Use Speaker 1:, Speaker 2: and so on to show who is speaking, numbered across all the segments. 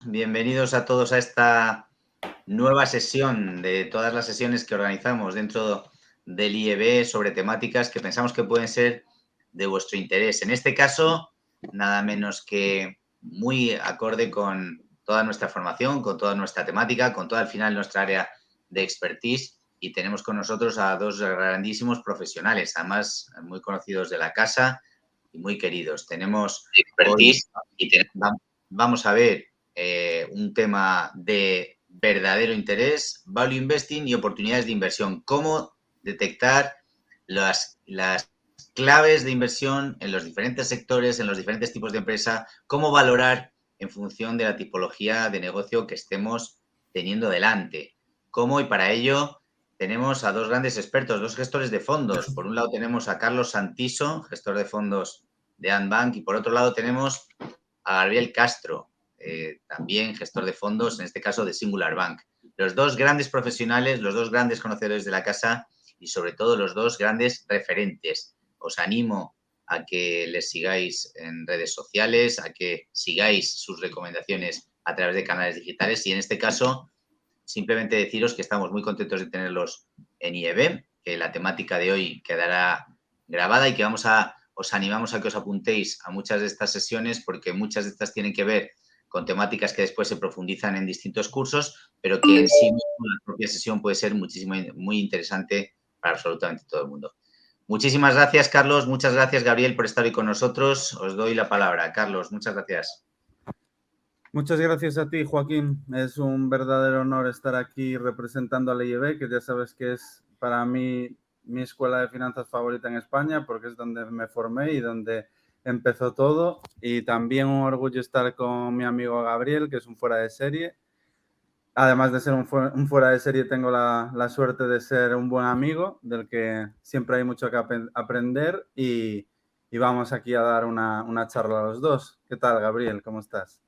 Speaker 1: Bienvenidos a todos a esta nueva sesión de todas las sesiones que organizamos dentro del IEB sobre temáticas que pensamos que pueden ser de vuestro interés. En este caso, nada menos que muy acorde con toda nuestra formación, con toda nuestra temática, con toda al final nuestra área de expertise, y tenemos con nosotros a dos grandísimos profesionales, además muy conocidos de la casa y muy queridos. Tenemos hoy, vamos a ver un tema de verdadero interés, value investing y oportunidades de inversión. Cómo detectar las claves de inversión en los diferentes sectores, en los diferentes tipos de empresa, cómo valorar en función de la tipología de negocio que estemos teniendo delante. Cómo, y para ello tenemos a dos grandes expertos, dos gestores de fondos. Por un lado tenemos a Carlos Santiso, gestor de fondos de Antbank, y por otro lado tenemos a Gabriel Castro, también gestor de fondos, en este caso de Singular Bank. Los dos grandes profesionales, los dos grandes conocedores de la casa y sobre todo los dos grandes referentes. Os animo a que les sigáis en redes sociales, a que sigáis sus recomendaciones a través de canales digitales, y en este caso simplemente deciros que estamos muy contentos de tenerlos en IEB, que la temática de hoy quedará grabada y que os animamos a que os apuntéis a muchas de estas sesiones, porque muchas de estas tienen que ver con temáticas que después se profundizan en distintos cursos, pero que en sí mismo la propia sesión puede ser muy interesante para absolutamente todo el mundo. Muchísimas gracias, Carlos. Muchas gracias, Gabriel, por estar hoy con nosotros. Os doy la palabra. Carlos, muchas gracias.
Speaker 2: Muchas gracias a ti, Joaquín. Es un verdadero honor estar aquí representando a la IEB, que ya sabes que es para mí mi escuela de finanzas favorita en España, porque es donde me formé y donde empezó todo. Y también un orgullo estar con mi amigo Gabriel, que es un fuera de serie. Además de ser un fuera de serie, tengo la suerte de ser un buen amigo, del que siempre hay mucho que aprender, y vamos aquí a dar una charla a los dos. ¿Qué tal, Gabriel? ¿Cómo estás?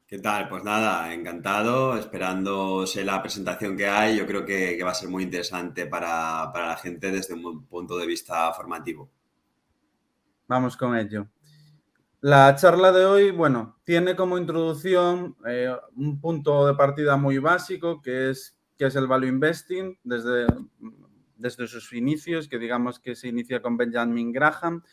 Speaker 3: ¿Qué tal? Pues nada, encantado, esperándose la presentación que hay. Yo creo que va a ser muy interesante para la gente desde un punto de vista formativo.
Speaker 2: Vamos con ello. La charla de hoy, bueno, tiene como introducción un punto de partida muy básico, que es el value investing desde sus inicios, que digamos que se inicia con Benjamin Graham.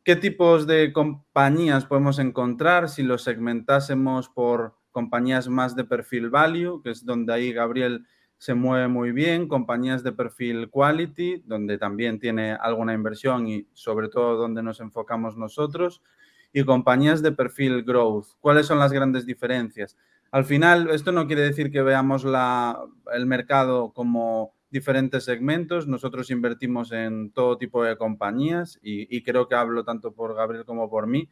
Speaker 2: ¿Qué tipos de compañías podemos encontrar si lo segmentásemos por compañías más de perfil value, que es donde ahí Gabriel se mueve muy bien, compañías de perfil quality, donde también tiene alguna inversión y sobre todo donde nos enfocamos nosotros, y compañías de perfil growth? ¿Cuáles son las grandes diferencias? Al final, esto no quiere decir que veamos el mercado como diferentes segmentos. Nosotros invertimos en todo tipo de compañías y creo que hablo tanto por Gabriel como por mí,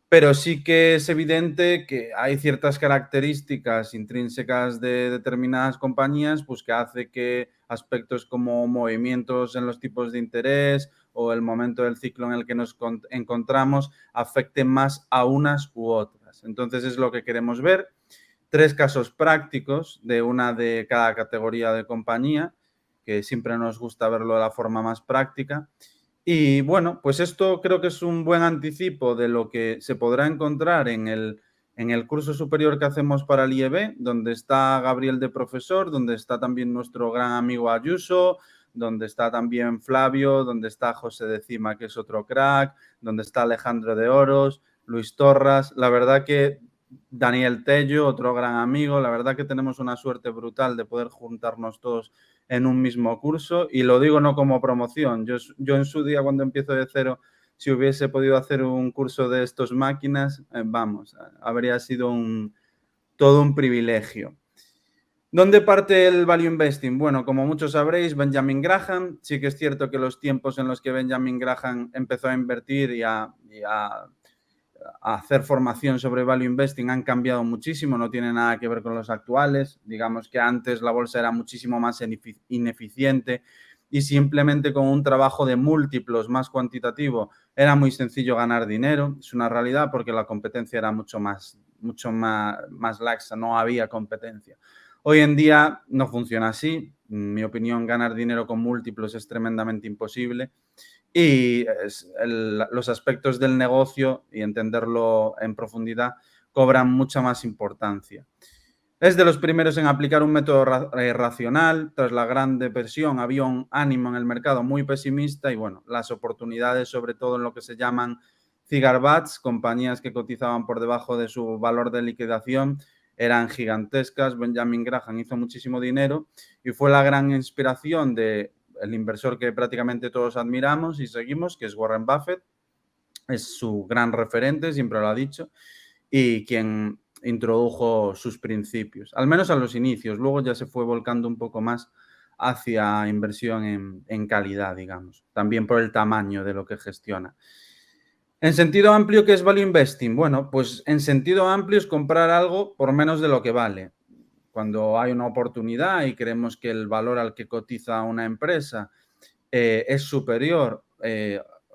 Speaker 2: pero sí que es evidente que hay ciertas características intrínsecas de determinadas compañías, pues que hace que aspectos como movimientos en los tipos de interés o el momento del ciclo en el que nos encontramos afecten más a unas u otras. Entonces es lo que queremos ver. 3 casos prácticos de una de cada categoría de compañía, que siempre nos gusta verlo de la forma más práctica. Y bueno, pues esto creo que es un buen anticipo de lo que se podrá encontrar en el curso superior que hacemos para el IEB, donde está Gabriel de profesor, donde está también nuestro gran amigo Ayuso, donde está también Flavio, donde está José de Cima, que es otro crack, donde está Alejandro de Oros, Luis Torras. La verdad que Daniel Tello, otro gran amigo. La verdad que tenemos una suerte brutal de poder juntarnos todos en un mismo curso, y lo digo no como promoción. Yo en su día, cuando empiezo de cero, si hubiese podido hacer un curso de estos máquinas, vamos, habría sido todo un privilegio. ¿Dónde parte el value investing? Bueno, como muchos sabréis, Benjamin Graham. Sí que es cierto que los tiempos en los que Benjamin Graham empezó a invertir y a hacer formación sobre value investing han cambiado muchísimo, no tiene nada que ver con los actuales. Digamos que antes la bolsa era muchísimo más ineficiente y simplemente con un trabajo de múltiplos más cuantitativo era muy sencillo ganar dinero. Es una realidad, porque la competencia era mucho más laxa, no había competencia. Hoy en día no funciona así. En mi opinión, ganar dinero con múltiplos es tremendamente imposible. Y los aspectos del negocio y entenderlo en profundidad, cobran mucha más importancia. Es de los primeros en aplicar un método racional. Tras la Gran Depresión había un ánimo en el mercado muy pesimista y, bueno, las oportunidades, sobre todo en lo que se llaman cigar bats, compañías que cotizaban por debajo de su valor de liquidación, eran gigantescas. Benjamin Graham hizo muchísimo dinero y fue la gran inspiración del inversor que prácticamente todos admiramos y seguimos, que es Warren Buffett. Es su gran referente, siempre lo ha dicho, y quien introdujo sus principios, al menos a los inicios. Luego ya se fue volcando un poco más hacia inversión en calidad, digamos, también por el tamaño de lo que gestiona. En sentido amplio, ¿qué es value investing? Bueno, pues en sentido amplio es comprar algo por menos de lo que vale. Cuando hay una oportunidad y creemos que el valor al que cotiza una empresa es superior,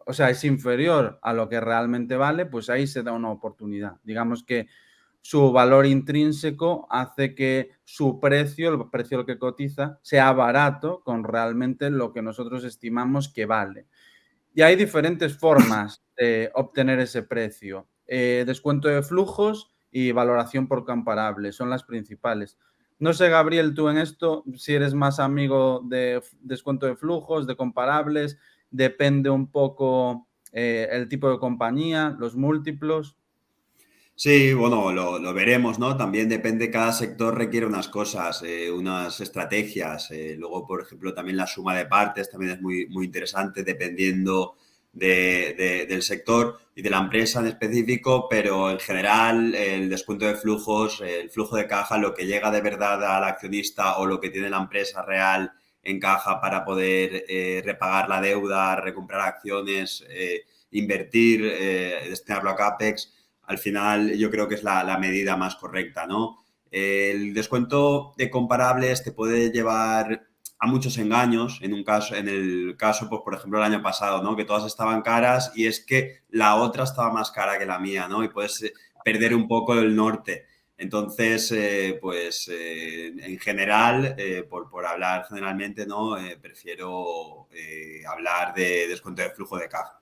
Speaker 2: o sea, es inferior a lo que realmente vale, pues ahí se da una oportunidad. Digamos que su valor intrínseco hace que su precio, el precio al que cotiza, sea barato con realmente lo que nosotros estimamos que vale. Y hay diferentes formas de obtener ese precio. Descuento de flujos y valoración por comparable son las principales. No sé, Gabriel, tú en esto, si eres más amigo de descuento de flujos, de comparables, depende un poco el tipo de compañía, los múltiplos.
Speaker 3: Sí, bueno, lo veremos, ¿no? También depende, cada sector requiere unas cosas, unas estrategias. Luego, por ejemplo, también la suma de partes también es muy, muy interesante dependiendo del sector y de la empresa en específico, pero en general el descuento de flujos, el flujo de caja, lo que llega de verdad al accionista o lo que tiene la empresa real en caja para poder repagar la deuda, recomprar acciones, invertir, destinarlo a CAPEX. Al final yo creo que es la medida más correcta, ¿no? El descuento de comparables te puede llevar a muchos engaños, en el caso, pues, por ejemplo, el año pasado, ¿no? Que todas estaban caras y es que la otra estaba más cara que la mía, ¿no? Y puedes perder un poco el norte. Entonces, en general, por hablar generalmente, ¿no? Prefiero hablar de descuento de flujo de caja.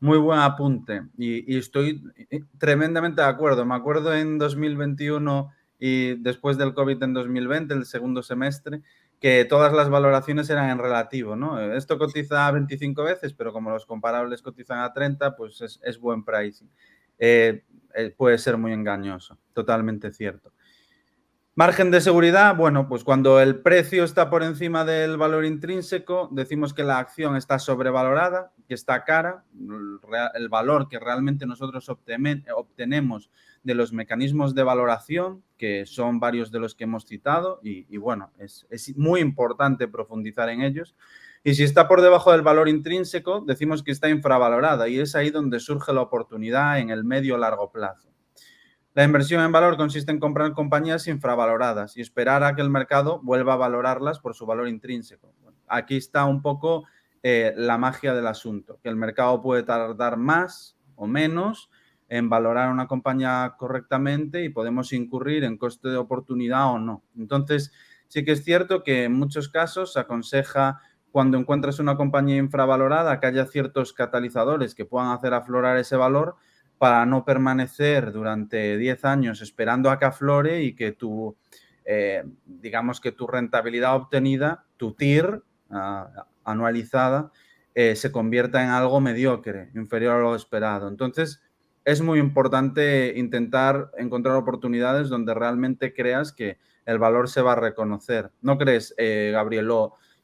Speaker 2: Muy buen apunte y estoy tremendamente de acuerdo. Me acuerdo en 2021 y después del COVID en 2020, el segundo semestre, que todas las valoraciones eran en relativo, ¿no? Esto cotiza 25 veces, pero como los comparables cotizan a 30, pues es buen pricing. Puede ser muy engañoso, totalmente cierto. Margen de seguridad, bueno, pues cuando el precio está por encima del valor intrínseco, decimos que la acción está sobrevalorada, que está cara. El valor que realmente nosotros obtenemos de los mecanismos de valoración, que son varios de los que hemos citado, y bueno, es muy importante profundizar en ellos. Y si está por debajo del valor intrínseco, decimos que está infravalorada y es ahí donde surge la oportunidad en el medio o largo plazo. La inversión en valor consiste en comprar compañías infravaloradas y esperar a que el mercado vuelva a valorarlas por su valor intrínseco. Bueno, aquí está un poco la magia del asunto, que el mercado puede tardar más o menos en valorar una compañía correctamente y podemos incurrir en coste de oportunidad o no. Entonces, sí que es cierto que en muchos casos se aconseja, cuando encuentras una compañía infravalorada, que haya ciertos catalizadores que puedan hacer aflorar ese valor, para no permanecer durante 10 años esperando a que aflore y que digamos que tu rentabilidad obtenida, tu TIR anualizada, se convierta en algo mediocre, inferior a lo esperado. Entonces, es muy importante intentar encontrar oportunidades donde realmente creas que el valor se va a reconocer. ¿No crees, Gabriel?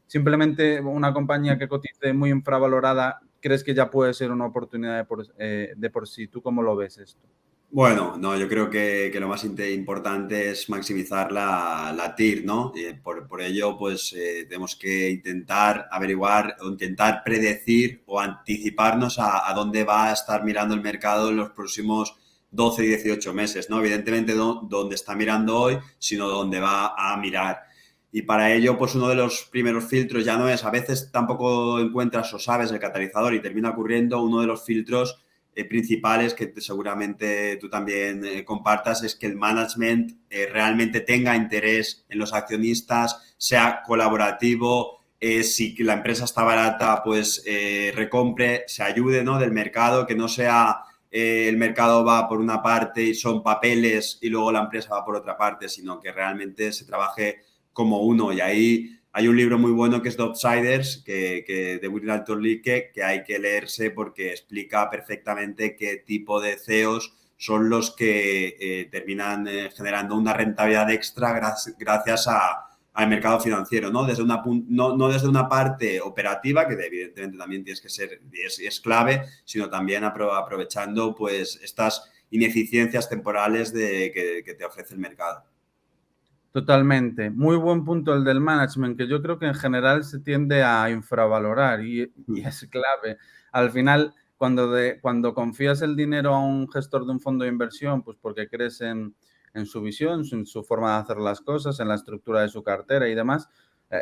Speaker 2: Simplemente una compañía que cotice muy infravalorada, ¿crees que ya puede ser una oportunidad de por sí? ¿Tú cómo lo ves esto?
Speaker 3: Bueno, no, yo creo que lo más importante es maximizar la TIR, ¿no? Por ello, pues tenemos que intentar averiguar o intentar predecir o anticiparnos a dónde va a estar mirando el mercado en los próximos 12, 18 meses, ¿no? Evidentemente, no dónde está mirando hoy, sino dónde va a mirar. Y para ello, pues uno de los primeros filtros ya no es, a veces tampoco encuentras o sabes el catalizador y termina ocurriendo, uno de los filtros principales que seguramente tú también compartas es que el management realmente tenga interés en los accionistas, sea colaborativo, si la empresa está barata, pues recompre, se ayude, ¿no?, del mercado, que no sea el mercado va por una parte y son papeles y luego la empresa va por otra parte, sino que realmente se trabaje como uno. Y ahí hay un libro muy bueno que es The Outsiders, de Will Torlique, que hay que leerse porque explica perfectamente qué tipo de CEOs son los que terminan generando una rentabilidad extra gracias al mercado financiero, ¿no? No desde una parte operativa, que evidentemente también tienes que ser, es clave, sino también aprovechando pues estas ineficiencias temporales que te ofrece el mercado.
Speaker 2: Totalmente. Muy buen punto el del management, que yo creo que en general se tiende a infravalorar y es clave. Al final, cuando confías el dinero a un gestor de un fondo de inversión, pues porque crees en su visión, en su forma de hacer las cosas, en la estructura de su cartera y demás,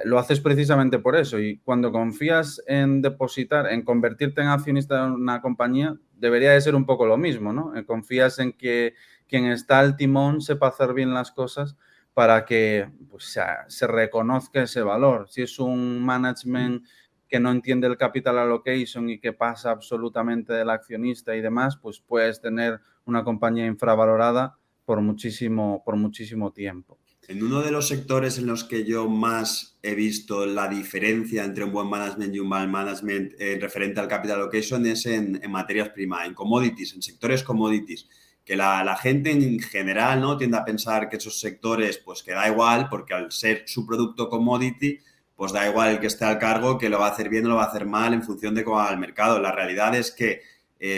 Speaker 2: lo haces precisamente por eso. Y cuando confías en depositar, en convertirte en accionista de una compañía, debería de ser un poco lo mismo, ¿no? Confías en que quien está al timón sepa hacer bien las cosas para que pues, se reconozca ese valor. Si es un management que no entiende el capital allocation y que pasa absolutamente del accionista y demás, pues puedes tener una compañía infravalorada por muchísimo tiempo.
Speaker 3: En uno de los sectores en los que yo más he visto la diferencia entre un buen management y un mal management referente al capital allocation es en materias primas, en commodities, en sectores commodities, que la gente en general, ¿no?, tiende a pensar que esos sectores pues que da igual, porque al ser su producto commodity, pues da igual el que esté al cargo, que lo va a hacer bien o lo va a hacer mal en función de cómo va el mercado. La realidad es que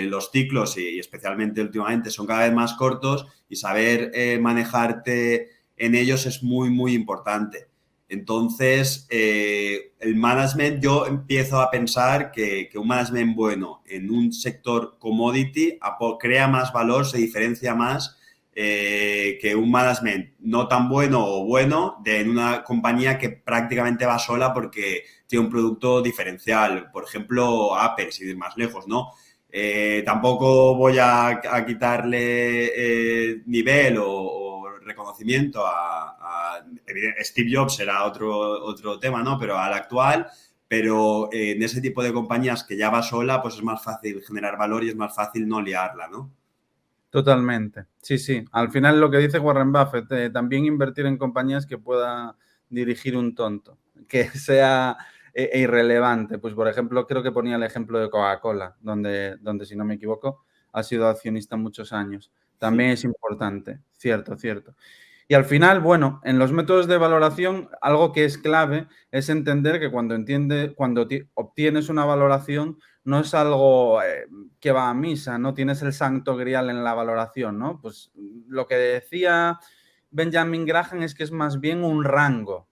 Speaker 3: los ciclos, y especialmente últimamente, son cada vez más cortos y saber manejarte en ellos es muy, muy importante. Entonces, el management, yo empiezo a pensar que un management bueno en un sector commodity crea más valor, se diferencia más que un management no tan bueno o bueno en una compañía que prácticamente va sola porque tiene un producto diferencial. Por ejemplo, Apple, sin ir más lejos, ¿no? Tampoco voy a quitarle nivel o reconocimiento a Steve Jobs, era otro tema, ¿no? Pero al actual, pero en ese tipo de compañías que ya va sola, pues es más fácil generar valor y es más fácil no liarla, ¿no?
Speaker 2: Totalmente. Sí, sí. Al final lo que dice Warren Buffett, también invertir en compañías que pueda dirigir un tonto, que sea irrelevante. Pues, por ejemplo, creo que ponía el ejemplo de Coca-Cola, donde, si no me equivoco, ha sido accionista muchos años. También es importante, cierto. Y al final, bueno, en los métodos de valoración, algo que es clave es entender que cuando obtienes una valoración, no es algo que va a misa, no tienes el santo grial en la valoración, ¿no? Pues lo que decía Benjamin Graham es que es más bien un rango.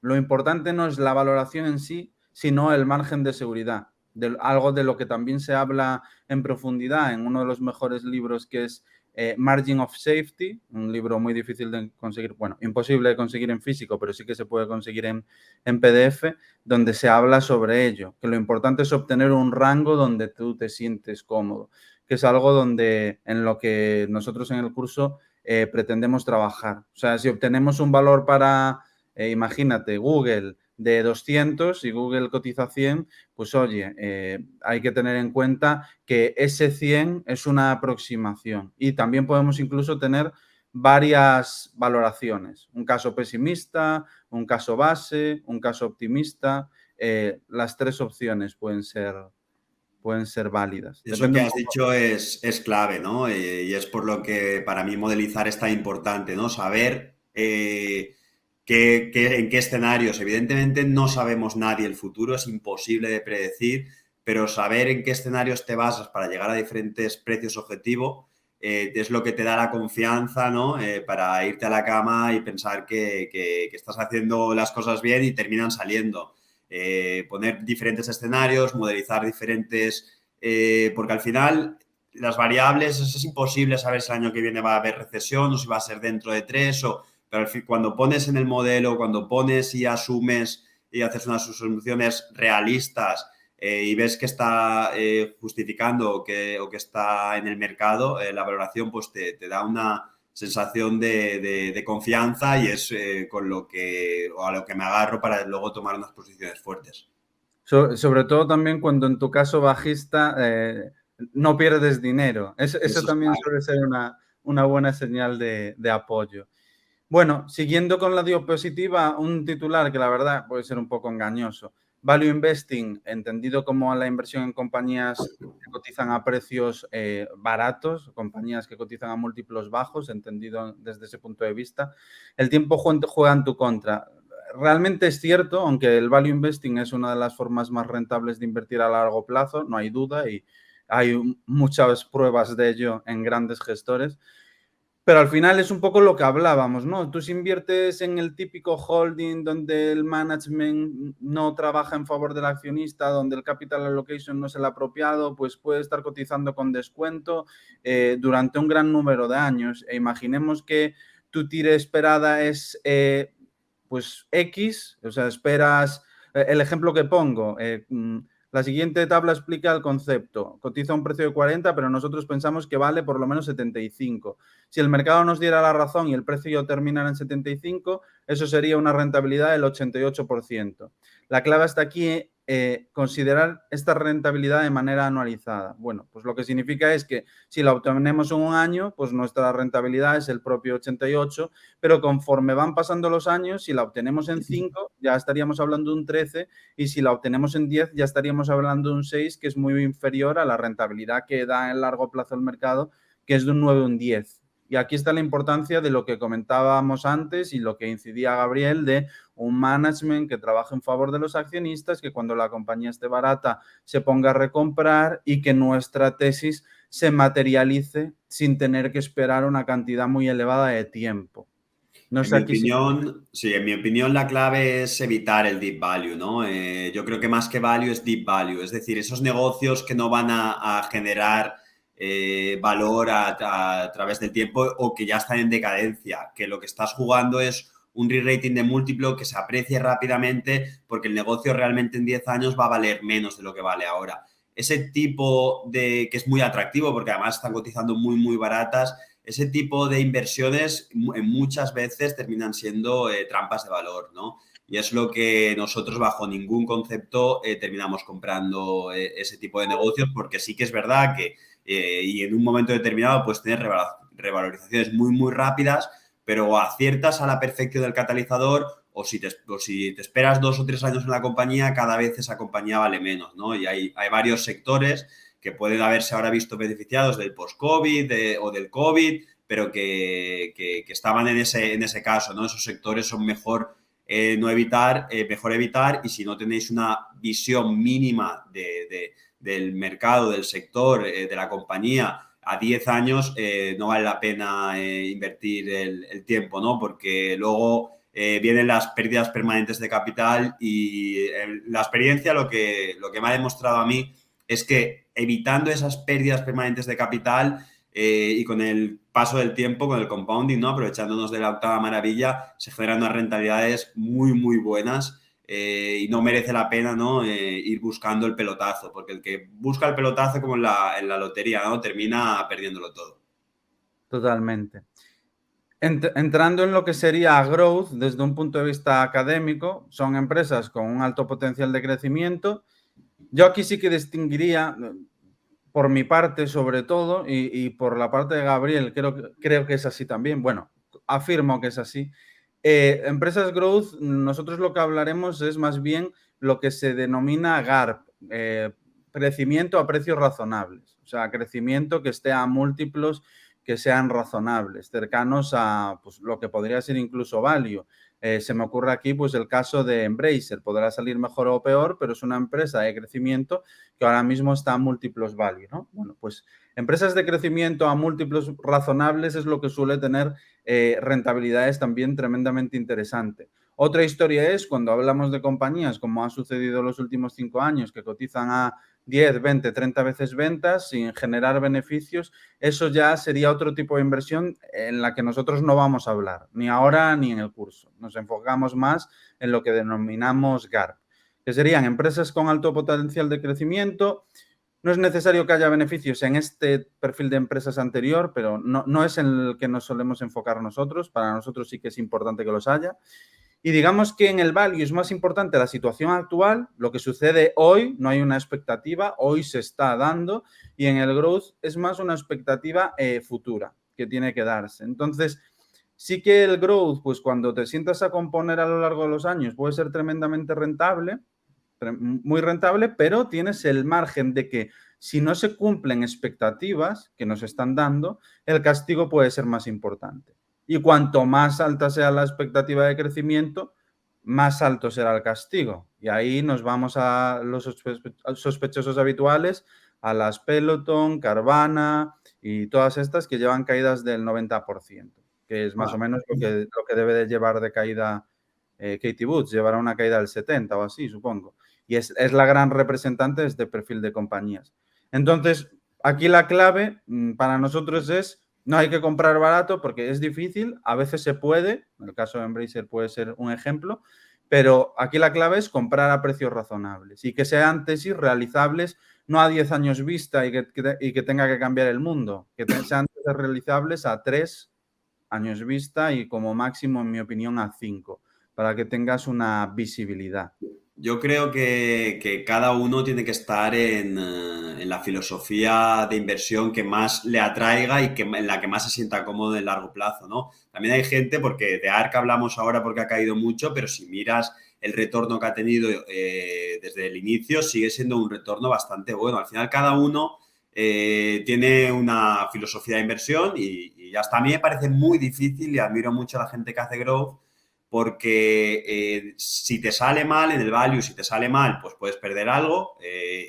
Speaker 2: Lo importante no es la valoración en sí, sino el margen de seguridad. Algo de lo que también se habla en profundidad en uno de los mejores libros, que es Margin of Safety, un libro muy difícil de conseguir, bueno, imposible de conseguir en físico, pero sí que se puede conseguir en PDF, donde se habla sobre ello, que lo importante es obtener un rango donde tú te sientes cómodo, que es algo en lo que nosotros en el curso pretendemos trabajar. O sea, si obtenemos un valor para, imagínate, Google de 200 y Google cotiza 100, pues oye, hay que tener en cuenta que ese 100 es una aproximación y también podemos incluso tener varias valoraciones, un caso pesimista, un caso base, un caso optimista, las tres opciones pueden ser válidas.
Speaker 3: Eso
Speaker 2: Depende
Speaker 3: que
Speaker 2: un
Speaker 3: has
Speaker 2: poco.
Speaker 3: dicho es clave, ¿no? Y es por lo que para mí modelizar es tan importante, ¿no? Saber en qué escenarios. Evidentemente no sabemos nadie el futuro, es imposible de predecir, pero saber en qué escenarios te basas para llegar a diferentes precios objetivo es lo que te da la confianza, ¿no? Para irte a la cama y pensar que estás haciendo las cosas bien y terminan saliendo. Poner diferentes escenarios, modelizar diferentes porque al final las variables es imposible saber si el año que viene va a haber recesión o si va a ser dentro de 3 pero al fin, cuando pones en el modelo, cuando pones y asumes y haces unas soluciones realistas y ves que está justificando o que está en el mercado, la valoración pues te da una sensación de confianza y es a lo que me agarro para luego tomar unas posiciones fuertes.
Speaker 2: Sobre todo también cuando en tu caso bajista no pierdes dinero. Eso
Speaker 3: Eso es
Speaker 2: también
Speaker 3: claro.
Speaker 2: suele ser una buena señal de apoyo. Bueno, siguiendo con la diapositiva, un titular que la verdad puede ser un poco engañoso. Value Investing, entendido como la inversión en compañías que cotizan a precios baratos, compañías que cotizan a múltiplos bajos, entendido desde ese punto de vista. El tiempo juega en tu contra. Realmente es cierto, aunque el Value Investing es una de las formas más rentables de invertir a largo plazo, no hay duda, y hay muchas pruebas de ello en grandes gestores. Pero al final es un poco lo que hablábamos, ¿no? Tú si inviertes en el típico holding donde el management no trabaja en favor del accionista, donde el capital allocation no es el apropiado, pues puede estar cotizando con descuento durante un gran número de años. E imaginemos que tu tira esperada es pues X, o sea, esperas, el ejemplo que pongo, la siguiente tabla explica el concepto. Cotiza a un precio de 40, pero nosotros pensamos que vale por lo menos 75. Si el mercado nos diera la razón y el precio terminara en 75, eso sería una rentabilidad del 88%. La clave está aquí, considerar esta rentabilidad de manera anualizada. Bueno, pues lo que significa es que si la obtenemos en un año, pues nuestra rentabilidad es el propio 88, pero conforme van pasando los años, si la obtenemos en 5, ya estaríamos hablando de un 13, y si la obtenemos en 10, ya estaríamos hablando de un 6, que es muy inferior a la rentabilidad que da en largo plazo el mercado, que es de un 9 o un 10. Y aquí está la importancia de lo que comentábamos antes y lo que incidía Gabriel, de un management que trabaje en favor de los accionistas, que cuando la compañía esté barata se ponga a recomprar y que nuestra tesis se materialice sin tener que esperar una cantidad muy elevada de tiempo. No sé aquí
Speaker 3: En mi opinión la clave es evitar el deep value, ¿no? Yo creo que más que value es deep value, es decir, esos negocios que no van a generar valor a través del tiempo o que ya están en decadencia, que lo que estás jugando es un re-rating de múltiplo que se aprecie rápidamente porque el negocio realmente en 10 años va a valer menos de lo que vale ahora. Ese tipo de, que es muy atractivo porque además están cotizando muy, muy baratas, ese tipo de inversiones muchas veces terminan siendo trampas de valor, ¿no? Y es lo que nosotros bajo ningún concepto terminamos comprando ese tipo de negocios porque sí que es verdad que y en un momento determinado puedes tener revalorizaciones muy, muy rápidas, pero aciertas a la perfección del catalizador o si te esperas 2 o 3 años en la compañía, cada vez esa compañía vale menos, ¿no? Y hay varios sectores que pueden haberse ahora visto beneficiados del post-COVID o del COVID, pero que estaban en ese caso, ¿no? Esos sectores son mejor no evitar, mejor evitar, y si no tenéis una visión mínima del mercado, del sector, de la compañía a 10 años, no vale la pena invertir el tiempo, ¿no? Porque luego vienen las pérdidas permanentes de capital y la experiencia lo que me ha demostrado a mí es que evitando esas pérdidas permanentes de capital y con el paso del tiempo, con el compounding, ¿no? Aprovechándonos de la octava maravilla, se generan unas rentabilidades muy, muy buenas y no merece la pena, ¿no? Ir buscando el pelotazo, porque el que busca el pelotazo como en la lotería, ¿no? Termina perdiéndolo todo.
Speaker 2: Totalmente. Entrando en lo que sería growth desde un punto de vista académico, son empresas con un alto potencial de crecimiento. Yo aquí sí que distinguiría, por mi parte sobre todo, y por la parte de Gabriel, creo que es así también. Bueno, afirmo que es así. Empresas growth, nosotros lo que hablaremos es más bien lo que se denomina GARP, crecimiento a precios razonables. O sea, crecimiento que esté a múltiplos que sean razonables, cercanos a pues, lo que podría ser incluso value. Se me ocurre aquí pues el caso de Embracer, podrá salir mejor o peor, pero es una empresa de crecimiento que ahora mismo está a múltiplos value, ¿no? Bueno, pues empresas de crecimiento a múltiplos razonables es lo que suele tener rentabilidades también tremendamente interesantes. Otra historia es cuando hablamos de compañías, como ha sucedido en los últimos 5 años, que cotizan a 10, 20, 30 veces ventas sin generar beneficios, eso ya sería otro tipo de inversión en la que nosotros no vamos a hablar, ni ahora ni en el curso. Nos enfocamos más en lo que denominamos GARP, que serían empresas con alto potencial de crecimiento. No es necesario que haya beneficios en este perfil de empresas anterior, pero no es en el que nos solemos enfocar nosotros. Para nosotros sí que es importante que los haya. Y digamos que en el value es más importante la situación actual, lo que sucede hoy, no hay una expectativa, hoy se está dando, y en el growth es más una expectativa futura que tiene que darse. Entonces, sí que el growth, pues cuando te sientas a componer a lo largo de los años, puede ser tremendamente rentable, muy rentable, pero tienes el margen de que si no se cumplen expectativas que nos están dando, el castigo puede ser más importante. Y cuanto más alta sea la expectativa de crecimiento, más alto será el castigo. Y ahí nos vamos a los sospechosos habituales, a las Peloton, Carvana y todas estas que llevan caídas del 90%, que es más o menos lo que debe de llevar de caída Katie Woods. Llevará una caída del 70 o así, supongo. Y es la gran representante de este perfil de compañías. Entonces, aquí la clave para nosotros es: no hay que comprar barato porque es difícil, a veces se puede, en el caso de Embracer puede ser un ejemplo, pero aquí la clave es comprar a precios razonables y que sean tesis realizables, no a 10 años vista y que tenga que cambiar el mundo, que sean tesis realizables a 3 años vista y como máximo, en mi opinión, a 5, para que tengas una visibilidad.
Speaker 3: Yo creo que cada uno tiene que estar en la filosofía de inversión que más le atraiga y en la que más se sienta cómodo en largo plazo, ¿no? También hay gente, porque de ARK hablamos ahora porque ha caído mucho, pero si miras el retorno que ha tenido desde el inicio, sigue siendo un retorno bastante bueno. Al final, cada uno tiene una filosofía de inversión y hasta a mí me parece muy difícil y admiro mucho a la gente que hace growth, porque si te sale mal en el value, si te sale mal, pues puedes perder algo.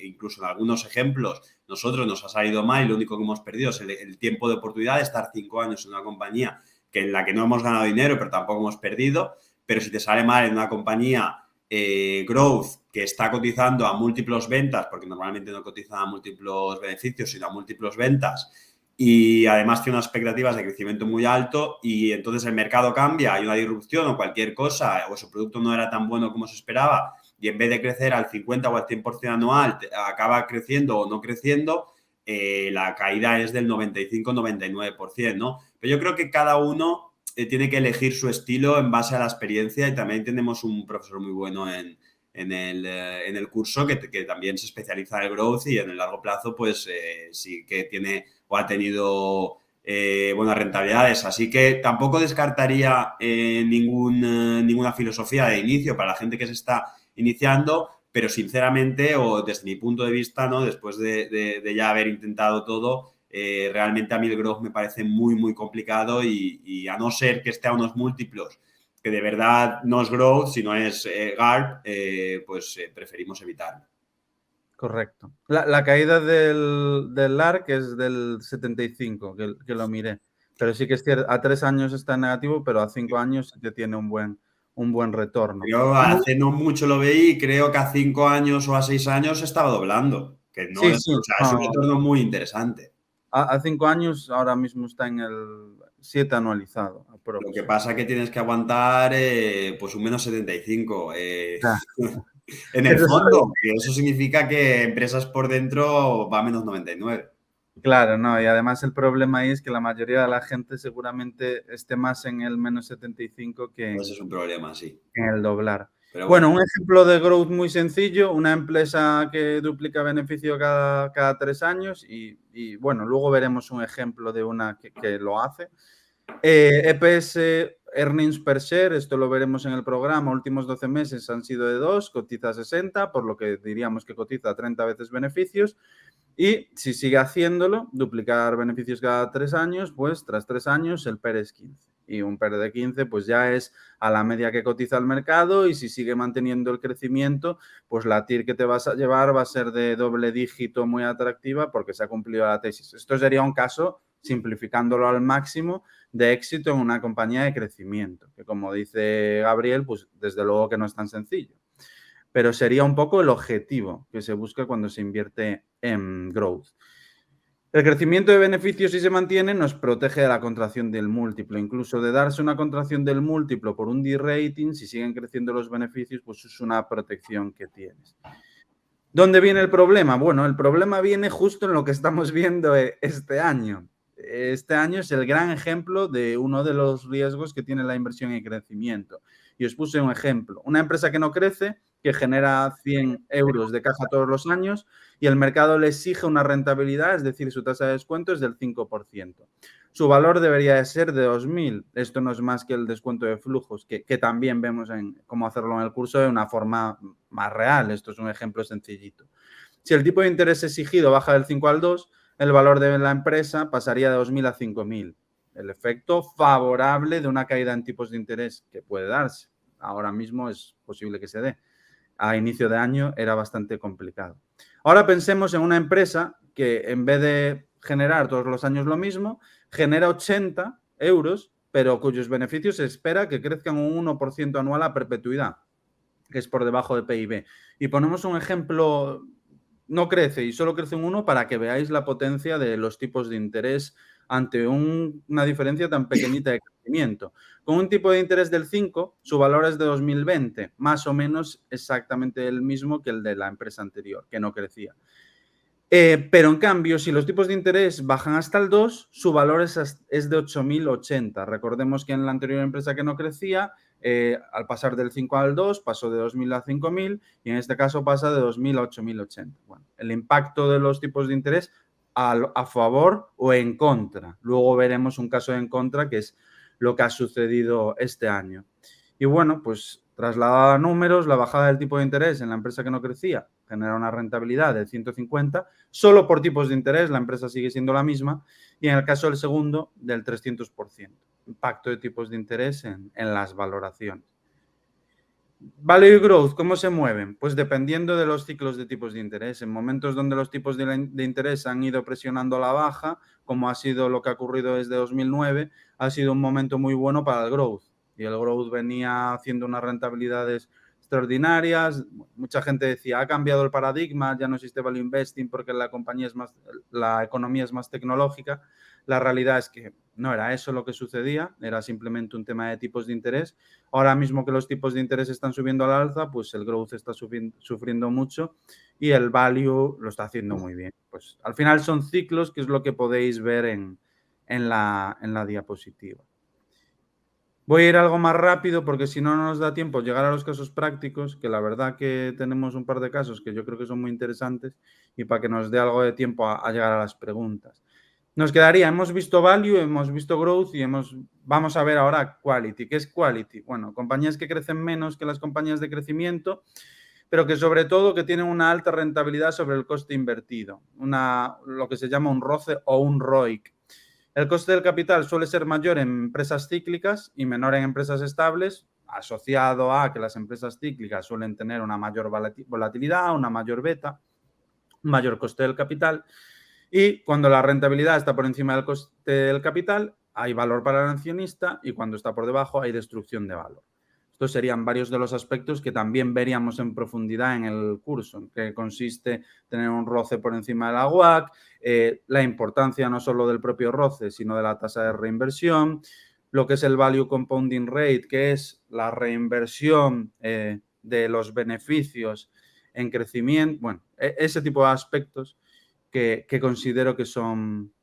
Speaker 3: Incluso en algunos ejemplos, nosotros nos ha salido mal y lo único que hemos perdido es el tiempo de oportunidad de estar 5 años en una compañía en la que no hemos ganado dinero, pero tampoco hemos perdido. Pero si te sale mal en una compañía growth que está cotizando a múltiplos ventas, porque normalmente no cotizan a múltiplos beneficios, sino a múltiplos ventas, y además tiene unas expectativas de crecimiento muy alto, y entonces el mercado cambia, hay una disrupción o cualquier cosa, o su producto no era tan bueno como se esperaba, y en vez de crecer al 50 o al 100% anual, acaba creciendo o no creciendo, la caída es del 95-99%, ¿no? Pero yo creo que cada uno tiene que elegir su estilo en base a la experiencia, y también tenemos un profesor muy bueno en el curso que también se especializa en el growth, y en el largo plazo pues sí que tiene o ha tenido buenas rentabilidades. Así que tampoco descartaría ninguna filosofía de inicio para la gente que se está iniciando, pero sinceramente, o desde mi punto de vista, ¿no? Después de ya haber intentado todo, realmente a mí el growth me parece muy, muy complicado, y a no ser que esté a unos múltiplos que de verdad no es growth, sino es GARP, pues preferimos evitarlo.
Speaker 2: Correcto. La caída del ARC es del 75, que lo miré. Pero sí que es cierto, a 3 años está en negativo, pero a 5 años sí que tiene un buen retorno.
Speaker 3: Yo hace no mucho lo veí y creo que a 5 años o a 6 años estaba doblando. Que no
Speaker 2: Sí,
Speaker 3: es,
Speaker 2: sí.
Speaker 3: o sea, es un retorno muy interesante.
Speaker 2: A 5 años ahora mismo está en el 7 anualizado.
Speaker 3: Lo que pasa es que tienes que aguantar pues un menos 75 en el fondo. Y eso significa que empresas por dentro va a menos 99.
Speaker 2: Claro, no, y además el problema ahí es que la mayoría de la gente seguramente esté más en el menos 75 que
Speaker 3: Eso es un problema, sí.
Speaker 2: en el doblar.
Speaker 3: Pero
Speaker 2: bueno, un ejemplo de growth muy sencillo, una empresa que duplica beneficio cada 3 años y bueno, luego veremos un ejemplo de una que lo hace. EPS, earnings per share, esto lo veremos en el programa, últimos 12 meses han sido de 2, cotiza 60, por lo que diríamos que cotiza 30 veces beneficios. Y si sigue haciéndolo, duplicar beneficios cada 3 años, pues tras 3 años el PER es 15. Y un PER de 15 pues ya es a la media que cotiza el mercado, y si sigue manteniendo el crecimiento, pues la TIR que te vas a llevar va a ser de doble dígito, muy atractiva, porque se ha cumplido la tesis. Esto sería un caso, simplificándolo al máximo, de éxito en una compañía de crecimiento, que como dice Gabriel, pues desde luego que no es tan sencillo. Pero sería un poco el objetivo que se busca cuando se invierte en growth. El crecimiento de beneficios, si se mantiene, nos protege de la contracción del múltiplo. Incluso de darse una contracción del múltiplo por un D-rating, si siguen creciendo los beneficios, pues es una protección que tienes. ¿Dónde viene el problema? Bueno, el problema viene justo en lo que estamos viendo este año. este año es el gran ejemplo de uno de los riesgos que tiene la inversión y crecimiento. Y os puse un ejemplo. Una empresa que no crece, que genera 100 euros de caja todos los años y el mercado le exige una rentabilidad, es decir, su tasa de descuento es del 5%. Su valor debería de ser de 2.000. Esto no es más que el descuento de flujos, que también vemos en cómo hacerlo en el curso de una forma más real. Esto es un ejemplo sencillito. Si el tipo de interés exigido baja del 5 al 2, el valor de la empresa pasaría de 2.000 a 5.000. El efecto favorable de una caída en tipos de interés que puede darse. Ahora mismo es posible que se dé. A inicio de año era bastante complicado. Ahora pensemos en una empresa que en vez de generar todos los años lo mismo, genera 80 euros, pero cuyos beneficios se espera que crezcan un 1% anual a perpetuidad, que es por debajo de PIB. Y ponemos un ejemplo, no crece y solo crece un 1 para que veáis la potencia de los tipos de interés ante una diferencia tan pequeñita de crecimiento. Con un tipo de interés del 5, su valor es de 2020, más o menos exactamente el mismo que el de la empresa anterior, que no crecía. Pero en cambio, si los tipos de interés bajan hasta el 2, su valor es de 8.080. Recordemos que en la anterior empresa que no crecía, al pasar del 5 al 2, pasó de 2.000 a 5.000 y en este caso pasa de 2.000 a 8.080. Bueno, el impacto de los tipos de interés a favor o en contra. Luego veremos un caso en contra, que es lo que ha sucedido este año. Y bueno, pues trasladado a números, la bajada del tipo de interés en la empresa que no crecía genera una rentabilidad del 150, solo por tipos de interés la empresa sigue siendo la misma, y en el caso del segundo, del 300%. Impacto de tipos de interés en las valoraciones. Value y growth, ¿cómo se mueven? Pues dependiendo de los ciclos de tipos de interés. En momentos donde los tipos de interés han ido presionando a la baja, como ha sido lo que ha ocurrido desde 2009, ha sido un momento muy bueno para el growth. Y el growth venía haciendo unas rentabilidades extraordinarias. Mucha gente decía, ha cambiado el paradigma, ya no existe value investing porque la economía es más tecnológica. La realidad es que no era eso lo que sucedía, era simplemente un tema de tipos de interés. Ahora mismo que los tipos de interés están subiendo al alza, pues el growth está sufriendo mucho y el value lo está haciendo muy bien. Pues al final son ciclos, que es lo que podéis ver en la diapositiva. Voy a ir algo más rápido porque si no, no nos da tiempo llegar a los casos prácticos, que la verdad que tenemos un par de casos que yo creo que son muy interesantes y para que nos dé algo de tiempo a llegar a las preguntas. Nos quedaría, hemos visto value, hemos visto growth y vamos a ver ahora quality. ¿Qué es quality? Bueno, compañías que crecen menos que las compañías de crecimiento, pero que sobre todo que tienen una alta rentabilidad sobre el coste invertido, lo que se llama un ROCE o un ROIC. El coste del capital suele ser mayor en empresas cíclicas y menor en empresas estables, asociado a que las empresas cíclicas suelen tener una mayor volatilidad, una mayor beta, un mayor coste del capital. Y cuando la rentabilidad está por encima del coste del capital, hay valor para el accionista y cuando está por debajo hay destrucción de valor. Estos serían varios de los aspectos que también veríamos en profundidad en el curso, en que consiste tener un ROCE por encima de la WACC, la importancia no solo del propio ROCE, sino de la tasa de reinversión, lo que es el Value Compounding Rate, que es la reinversión de los beneficios en crecimiento, bueno, ese tipo de aspectos que considero que son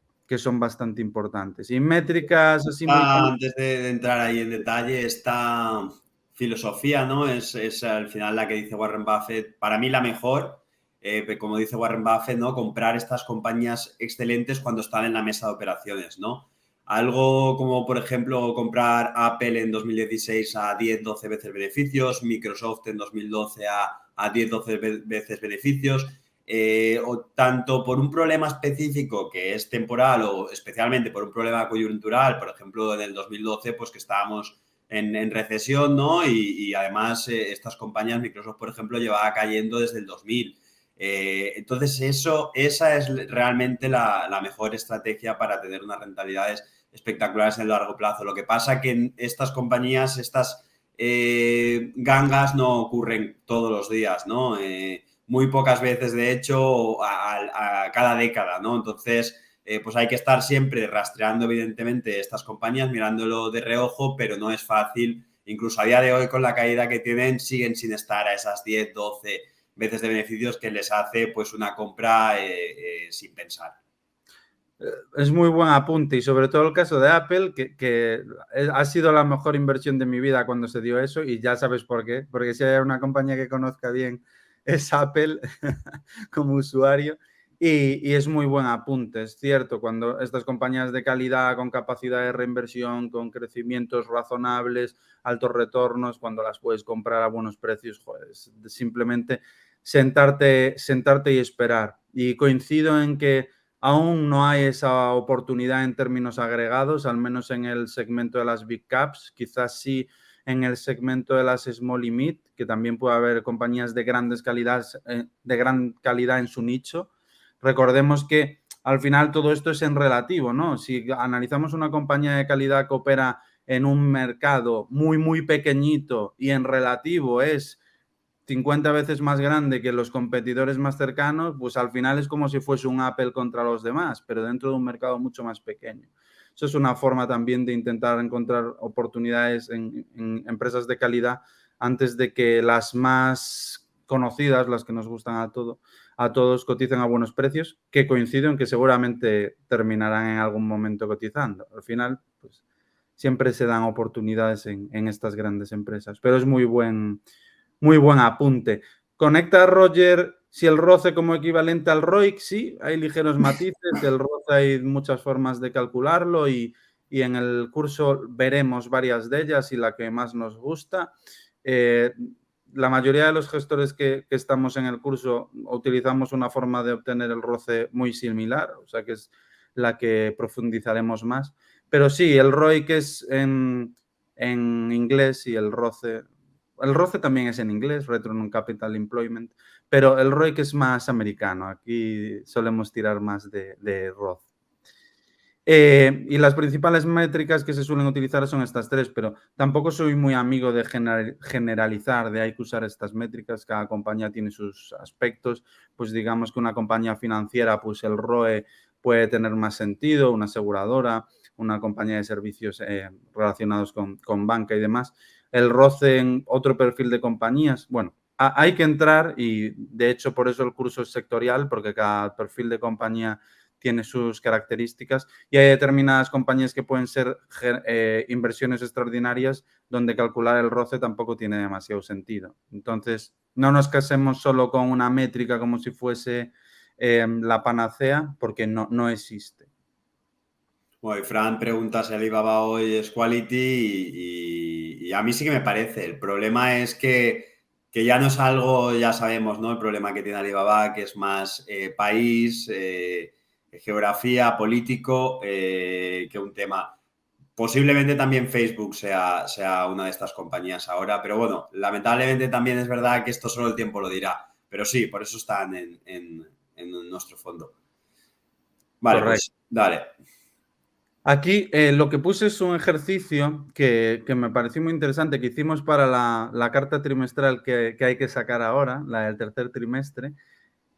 Speaker 2: bastante importantes. Y métricas así muy...
Speaker 3: Antes de entrar ahí en detalle, esta filosofía, ¿no? Es al final la que dice Warren Buffett, para mí la mejor, como dice Warren Buffett, ¿no? Comprar estas compañías excelentes cuando están en la mesa de operaciones, ¿no? Algo como, por ejemplo, comprar Apple en 2016 a 10, 12 veces beneficios, Microsoft en 2012 a 10, 12 veces beneficios. O tanto por un problema específico que es temporal o especialmente por un problema coyuntural, por ejemplo, en el 2012, pues que estábamos en recesión, ¿no? Y además estas compañías, Microsoft, por ejemplo, llevaba cayendo desde el 2000. Entonces, esa es realmente la mejor estrategia para tener unas rentabilidades espectaculares en el largo plazo. Lo que pasa que en estas compañías, estas gangas no ocurren todos los días, ¿no? Muy pocas veces, de hecho, a cada década, ¿no? Entonces, pues hay que estar siempre rastreando, evidentemente, estas compañías, mirándolo de reojo, pero no es fácil. Incluso a día de hoy, con la caída que tienen, siguen sin estar a esas 10, 12 veces de beneficios que les hace pues una compra sin pensar.
Speaker 2: Es muy buen apunte y sobre todo el caso de Apple, que ha sido la mejor inversión de mi vida cuando se dio eso y ya sabes por qué, porque si hay una compañía que conozca bien es Apple como usuario y es muy buen apunte, es cierto, cuando estas compañías de calidad con capacidad de reinversión, con crecimientos razonables, altos retornos, cuando las puedes comprar a buenos precios, joder, es simplemente sentarte y esperar. Y coincido en que aún no hay esa oportunidad en términos agregados, al menos en el segmento de las big caps, quizás sí en el segmento de las small y mid, que también puede haber compañías de gran calidad en su nicho. Recordemos que al final todo esto es en relativo, ¿no? Si analizamos una compañía de calidad que opera en un mercado muy, muy pequeñito y en relativo es 50 veces más grande que los competidores más cercanos, pues al final es como si fuese un Apple contra los demás, pero dentro de un mercado mucho más pequeño. Eso es una forma también de intentar encontrar oportunidades en empresas de calidad antes de que las más conocidas, las que nos gustan a todos, coticen a buenos precios, que coincido en que seguramente terminarán en algún momento cotizando. Al final, pues siempre se dan oportunidades en estas grandes empresas, pero es muy buen apunte. Conecta, Roger, si el ROCE como equivalente al ROIC, sí, hay ligeros matices. El ROCE hay muchas formas de calcularlo y en el curso veremos varias de ellas y la que más nos gusta. La mayoría de los gestores que estamos en el curso utilizamos una forma de obtener el ROCE muy similar, o sea que es la que profundizaremos más. Pero sí, el ROIC es en inglés y el ROCE también es en inglés, Return on Capital Employment, pero el ROIC es más americano. Aquí solemos tirar más de ROC. Y las principales métricas que se suelen utilizar son estas tres, pero tampoco soy muy amigo de generalizar, de hay que usar estas métricas. Cada compañía tiene sus aspectos. Pues digamos que una compañía financiera, pues el ROE puede tener más sentido, una aseguradora, una compañía de servicios relacionados con banca y demás. El ROCE en otro perfil de compañías, bueno, hay que entrar y de hecho por eso el curso es sectorial, porque cada perfil de compañía tiene sus características y hay determinadas compañías que pueden ser inversiones extraordinarias donde calcular el ROCE tampoco tiene demasiado sentido. Entonces, no nos casemos solo con una métrica como si fuese la panacea, porque no existe.
Speaker 3: Bueno, y Fran pregunta si Alibaba hoy es quality y a mí sí que me parece. El problema es que ya no es algo, ya sabemos, ¿no? El problema que tiene Alibaba, que es más país, geografía, político, que un tema. Posiblemente también Facebook sea una de estas compañías ahora, pero bueno, lamentablemente también es verdad que esto solo el tiempo lo dirá. Pero sí, por eso están en nuestro fondo. Vale,
Speaker 2: Correcto.
Speaker 3: pues dale.
Speaker 2: Aquí lo que puse es un ejercicio que me pareció muy interesante, que hicimos para la carta trimestral que hay que sacar ahora, la del tercer trimestre.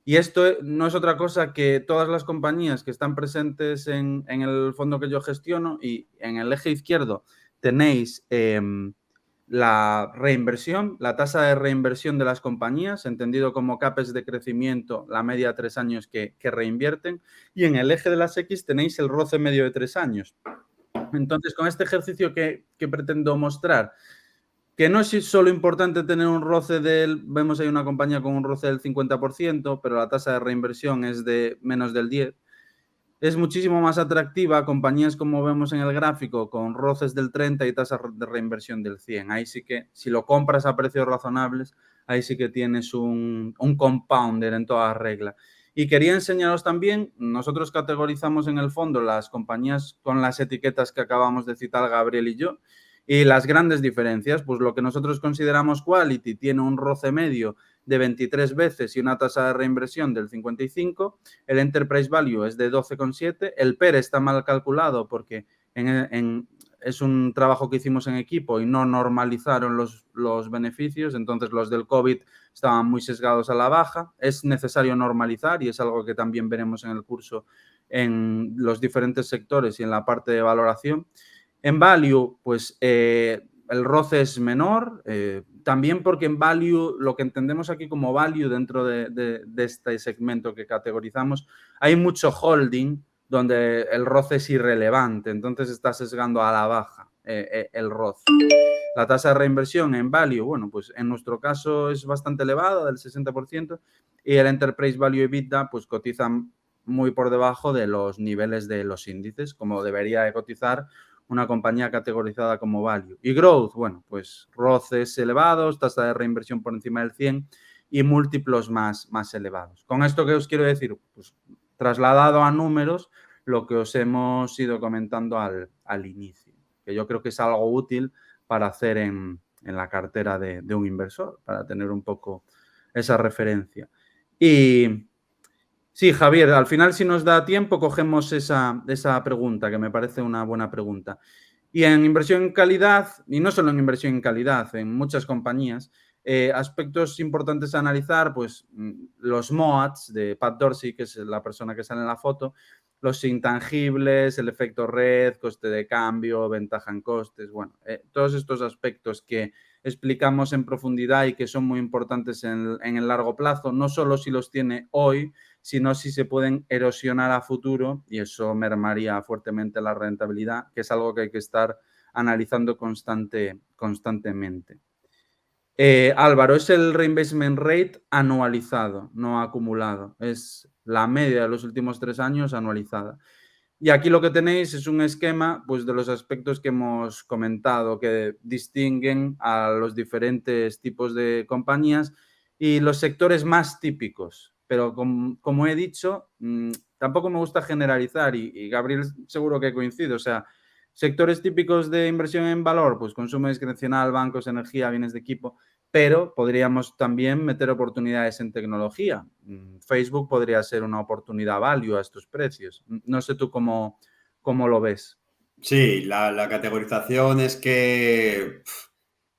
Speaker 2: Y esto no es otra cosa que todas las compañías que están presentes en el fondo que yo gestiono, y en el eje izquierdo tenéis la reinversión, la tasa de reinversión de las compañías, entendido como CAPEX de crecimiento, la media de 3 años que reinvierten, y en el eje de las X tenéis el ROCE medio de 3 años. Entonces, con este ejercicio que pretendo mostrar, que no es solo importante tener un ROCE vemos ahí una compañía con un ROCE del 50%, pero la tasa de reinversión es de menos del 10%. Es muchísimo más atractiva compañías como vemos en el gráfico con ROCEs del 30 y tasas de reinversión del 100. Ahí sí que, si lo compras a precios razonables, ahí sí que tienes un compounder en toda regla. Y quería enseñaros también, nosotros categorizamos en el fondo las compañías con las etiquetas que acabamos de citar Gabriel y yo, y las grandes diferencias, pues lo que nosotros consideramos quality tiene un ROCE medio de 23 veces y una tasa de reinversión del 55, el Enterprise Value es de 12,7, el PER está mal calculado porque es un trabajo que hicimos en equipo y no normalizaron los beneficios, entonces los del COVID estaban muy sesgados a la baja. Es necesario normalizar y es algo que también veremos en el curso en los diferentes sectores y en la parte de valoración. En value, pues el ROCE es menor, también porque en value, lo que entendemos aquí como value dentro de este segmento que categorizamos, hay mucho holding, donde el ROCE es irrelevante, entonces está sesgando a la baja el ROCE. La tasa de reinversión en value, bueno, pues en nuestro caso es bastante elevada, del 60%, y el Enterprise Value EBITDA pues cotiza muy por debajo de los niveles de los índices, como debería de cotizar una compañía categorizada como value. Y growth, bueno, pues ROCEs elevados, tasa de reinversión por encima del 100 y múltiplos más elevados. Con esto, ¿qué os quiero decir? Pues trasladado a números, lo que os hemos ido comentando al inicio, que yo creo que es algo útil para hacer en la cartera de un inversor, para tener un poco esa referencia. Y sí, Javier, al final, si nos da tiempo, cogemos esa pregunta, que me parece una buena pregunta. Y en inversión en calidad, y no solo en inversión en calidad, en muchas compañías, aspectos importantes a analizar, pues los MOATs de Pat Dorsey, que es la persona que sale en la foto, los intangibles, el efecto red, coste de cambio, ventaja en costes, bueno, todos estos aspectos que explicamos en profundidad y que son muy importantes en el largo plazo, no solo si los tiene hoy, sino si se pueden erosionar a futuro, y eso mermaría fuertemente la rentabilidad, que es algo que hay que estar analizando constantemente. Álvaro, es el reinvestment rate anualizado, no acumulado. Es la media de los últimos 3 años anualizada. Y aquí lo que tenéis es un esquema pues, de los aspectos que hemos comentado, que distinguen a los diferentes tipos de compañías y los sectores más típicos. Pero como he dicho, tampoco me gusta generalizar y Gabriel seguro que coincide. O sea, sectores típicos de inversión en valor, pues consumo discrecional, bancos, energía, bienes de equipo, pero podríamos también meter oportunidades en tecnología. Facebook podría ser una oportunidad value a estos precios. No sé tú cómo lo ves.
Speaker 3: Sí, la categorización es que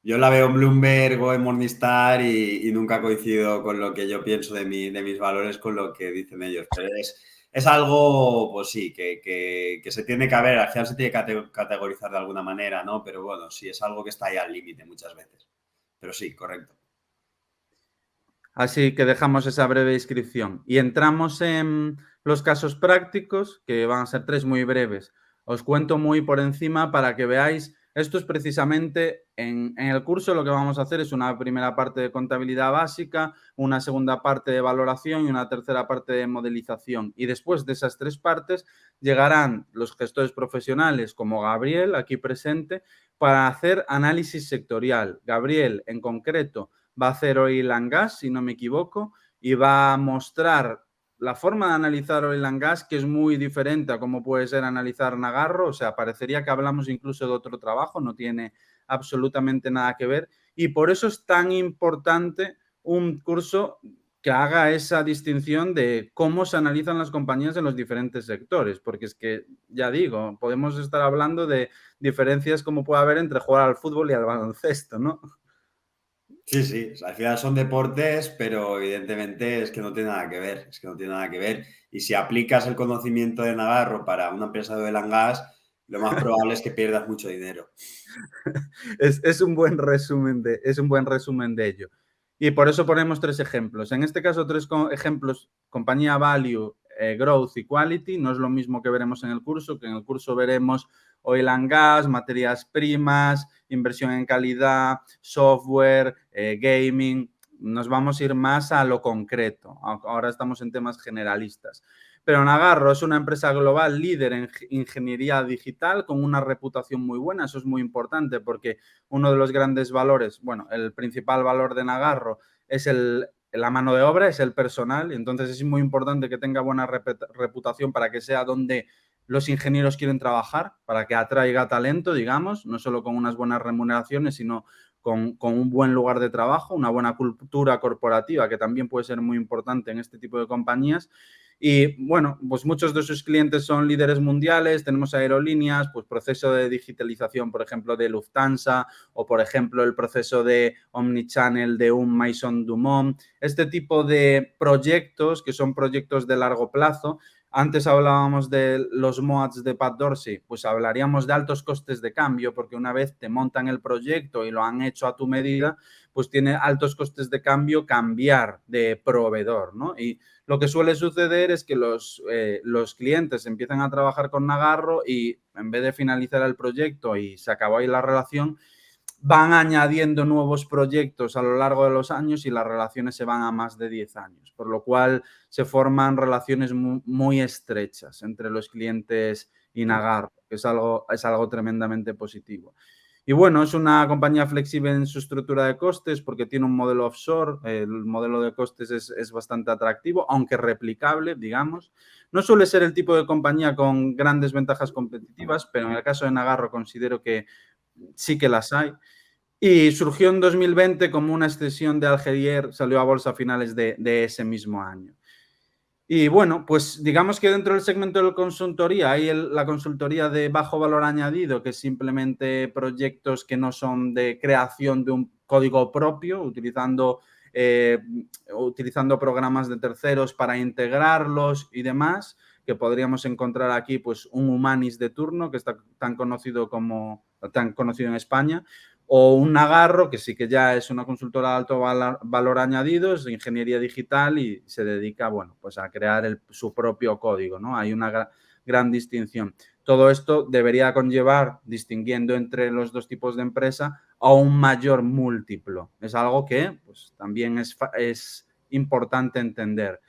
Speaker 3: yo la veo en Bloomberg o en Morningstar y nunca coincido con lo que yo pienso de mis valores con lo que dicen ellos. Pero es algo, pues sí, que se tiene que ver, al final se tiene que categorizar de alguna manera, ¿no? Pero bueno, sí, es algo que está ahí al límite muchas veces. Pero sí, correcto.
Speaker 2: Así que dejamos esa breve descripción y entramos en los casos prácticos, que van a ser 3 muy breves. Os cuento muy por encima para que veáis. Esto es precisamente en el curso lo que vamos a hacer es una primera parte de contabilidad básica, una segunda parte de valoración y una tercera parte de modelización. Y después de esas 3 partes llegarán los gestores profesionales como Gabriel, aquí presente, para hacer análisis sectorial. Gabriel, en concreto, va a hacer oil and gas, si no me equivoco, y va a mostrar la forma de analizar oil and gas, que es muy diferente a cómo puede ser analizar Nagarro. O sea, parecería que hablamos incluso de otro trabajo, no tiene absolutamente nada que ver. Y por eso es tan importante un curso que haga esa distinción de cómo se analizan las compañías en los diferentes sectores, porque es que, ya digo, podemos estar hablando de diferencias como puede haber entre jugar al fútbol y al baloncesto, ¿no?
Speaker 3: Sí, sí, al final son deportes, pero evidentemente es que no tiene nada que ver, es que no tiene nada que ver. Y si aplicas el conocimiento de Nagarro para una empresa de oil and gas, lo más probable es que pierdas mucho dinero.
Speaker 2: Es un buen resumen de ello. Y por eso ponemos 3 ejemplos. En este caso, 3 ejemplos, compañía value, growth y quality. No es lo mismo que veremos en el curso, que en el curso veremos oil and gas, materias primas, inversión en calidad, software, gaming. Nos vamos a ir más a lo concreto. Ahora estamos en temas generalistas. Pero Nagarro es una empresa global líder en ingeniería digital con una reputación muy buena. Eso es muy importante porque uno de los grandes valores, bueno, el principal valor de Nagarro es la mano de obra, es el personal. Y entonces es muy importante que tenga buena reputación para que sea donde los ingenieros quieren trabajar, para que atraiga talento, digamos, no solo con unas buenas remuneraciones, sino con un buen lugar de trabajo, una buena cultura corporativa, que también puede ser muy importante en este tipo de compañías. Y bueno, pues muchos de sus clientes son líderes mundiales, tenemos aerolíneas, pues proceso de digitalización, por ejemplo, de Lufthansa o, por ejemplo, el proceso de Omnichannel de un Maison Dumont. Este tipo de proyectos, que son proyectos de largo plazo, Antes hablábamos de los MOADs de Pat Dorsey, pues hablaríamos de altos costes de cambio, porque una vez te montan el proyecto y lo han hecho a tu medida, pues tiene altos costes de cambio cambiar de proveedor, ¿no? Y lo que suele suceder es que los clientes empiezan a trabajar con Nagarro y en vez de finalizar el proyecto y se acabó ahí la relación, van añadiendo nuevos proyectos a lo largo de los años y las relaciones se van a más de 10 años, por lo cual se forman relaciones muy estrechas entre los clientes y Nagarro, que es algo tremendamente positivo. Y bueno, es una compañía flexible en su estructura de costes porque tiene un modelo offshore, el modelo de costes es bastante atractivo, aunque replicable, digamos. No suele ser el tipo de compañía con grandes ventajas competitivas, pero en el caso de Nagarro considero que sí que las hay. Y surgió en 2020 como una extensión de Algerier, salió a bolsa a finales de ese mismo año. Y bueno, pues digamos que dentro del segmento de consultoría hay la consultoría de bajo valor añadido, que es simplemente proyectos que no son de creación de un código propio, utilizando programas de terceros para integrarlos y demás, que podríamos encontrar aquí pues un Humanis de turno, que está tan conocido en España, o un Nagarro, que sí que ya es una consultora de alto valor añadido, es ingeniería digital y se dedica, bueno, pues a crear su propio código, ¿no? Hay una gran distinción. Todo esto debería conllevar, distinguiendo entre los dos tipos de empresa, a un mayor múltiplo. Es algo que pues, también es importante entender.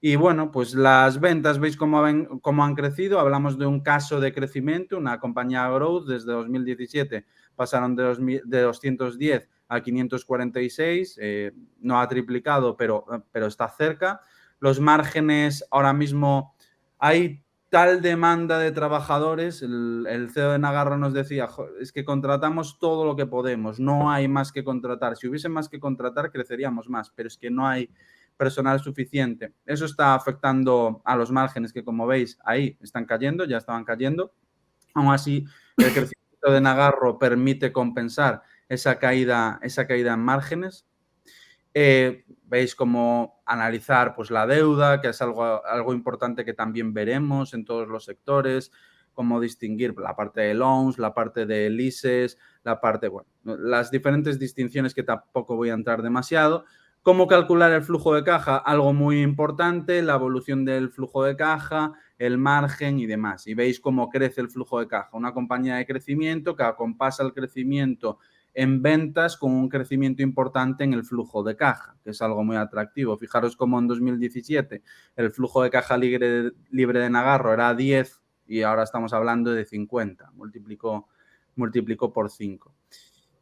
Speaker 2: Y bueno, pues las ventas, ¿veis cómo han crecido? Hablamos de un caso de crecimiento, una compañía growth desde 2017 pasaron de 210 a 546, no ha triplicado, pero está cerca. Los márgenes ahora mismo hay tal demanda de trabajadores, el CEO de Nagarro nos decía, es que contratamos todo lo que podemos, no hay más que contratar. Si hubiese más que contratar, creceríamos más, pero es que no hay personal suficiente. Eso está afectando a los márgenes que, como veis, ahí están cayendo, ya estaban cayendo. Aún así, el crecimiento de Nagarro permite compensar esa caída en márgenes. Veis cómo analizar pues, la deuda, que es algo importante que también veremos en todos los sectores, cómo distinguir la parte de loans, la parte de leases, las diferentes distinciones que tampoco voy a entrar demasiado. Cómo calcular el flujo de caja, algo muy importante, la evolución del flujo de caja, el margen y demás. Y veis cómo crece el flujo de caja. Una compañía de crecimiento que acompasa el crecimiento en ventas con un crecimiento importante en el flujo de caja, que es algo muy atractivo. Fijaros cómo en 2017 el flujo de caja libre de Nagarro era 10 y ahora estamos hablando de 50. Multiplicó por 5.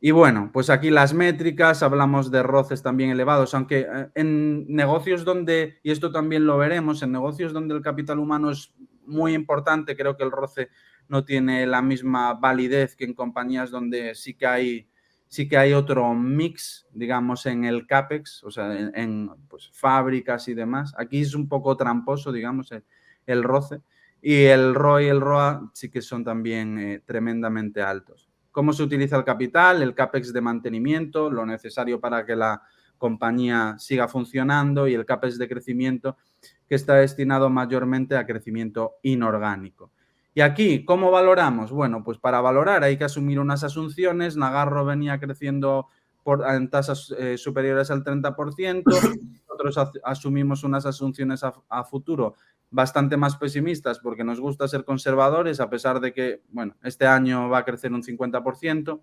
Speaker 2: Y bueno, pues aquí las métricas, hablamos de ROCEs también elevados, aunque en negocios donde, y esto también lo veremos, en negocios donde el capital humano es muy importante, creo que el ROCE no tiene la misma validez que en compañías donde sí que hay otro mix, digamos, en el CAPEX, o sea, en pues, fábricas y demás. Aquí es un poco tramposo, digamos, el ROCE. Y el ROE y el ROA sí que son también tremendamente altos. ¿Cómo se utiliza el capital? El CAPEX de mantenimiento, lo necesario para que la compañía siga funcionando, y el CAPEX de crecimiento, que está destinado mayormente a crecimiento inorgánico. Y aquí, ¿cómo valoramos? Bueno, pues para valorar hay que asumir unas asunciones. Nagarro venía creciendo en tasas superiores al 30%. Nosotros asumimos unas asunciones a futuro bastante más pesimistas porque nos gusta ser conservadores, a pesar de que, bueno, este año va a crecer un 50%.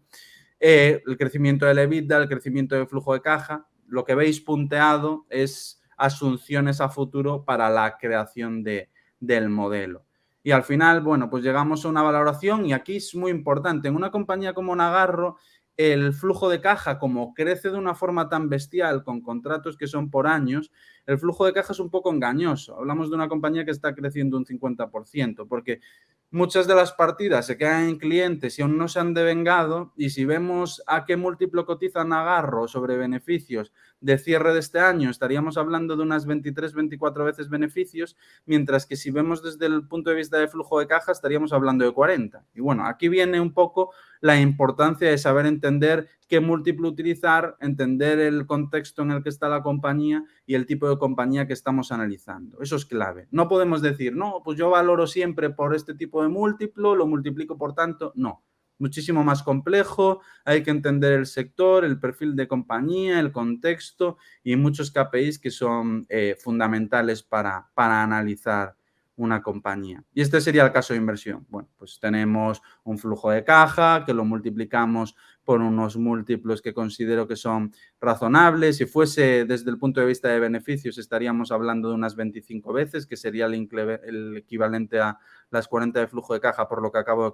Speaker 2: El crecimiento del EBITDA, el crecimiento del flujo de caja, lo que veis punteado es asunciones a futuro para la creación del modelo. Y al final, bueno, pues llegamos a una valoración y aquí es muy importante. En una compañía como Nagarro, el flujo de caja, como crece de una forma tan bestial con contratos que son por años, el flujo de caja es un poco engañoso. Hablamos de una compañía que está creciendo un 50%, porque muchas de las partidas se quedan en clientes y aún no se han devengado, y si vemos a qué múltiplo cotiza Nagarro sobre beneficios de cierre de este año, estaríamos hablando de unas 23, 24 veces beneficios, mientras que si vemos desde el punto de vista de flujo de caja estaríamos hablando de 40. Y bueno, aquí viene un poco la importancia de saber entender qué múltiplo utilizar, entender el contexto en el que está la compañía y el tipo de compañía que estamos analizando. Eso es clave. No podemos decir, no, pues yo valoro siempre por este tipo de múltiplo, lo multiplico por tanto. No, muchísimo más complejo, hay que entender el sector, el perfil de compañía, el contexto y muchos KPIs que son fundamentales para analizar una compañía. Y este sería el caso de inversión. Bueno, pues tenemos un flujo de caja que lo multiplicamos por unos múltiplos que considero que son razonables. Si fuese desde el punto de vista de beneficios, estaríamos hablando de unas 25 veces, que sería el equivalente a las 40 de flujo de caja por lo que acabo de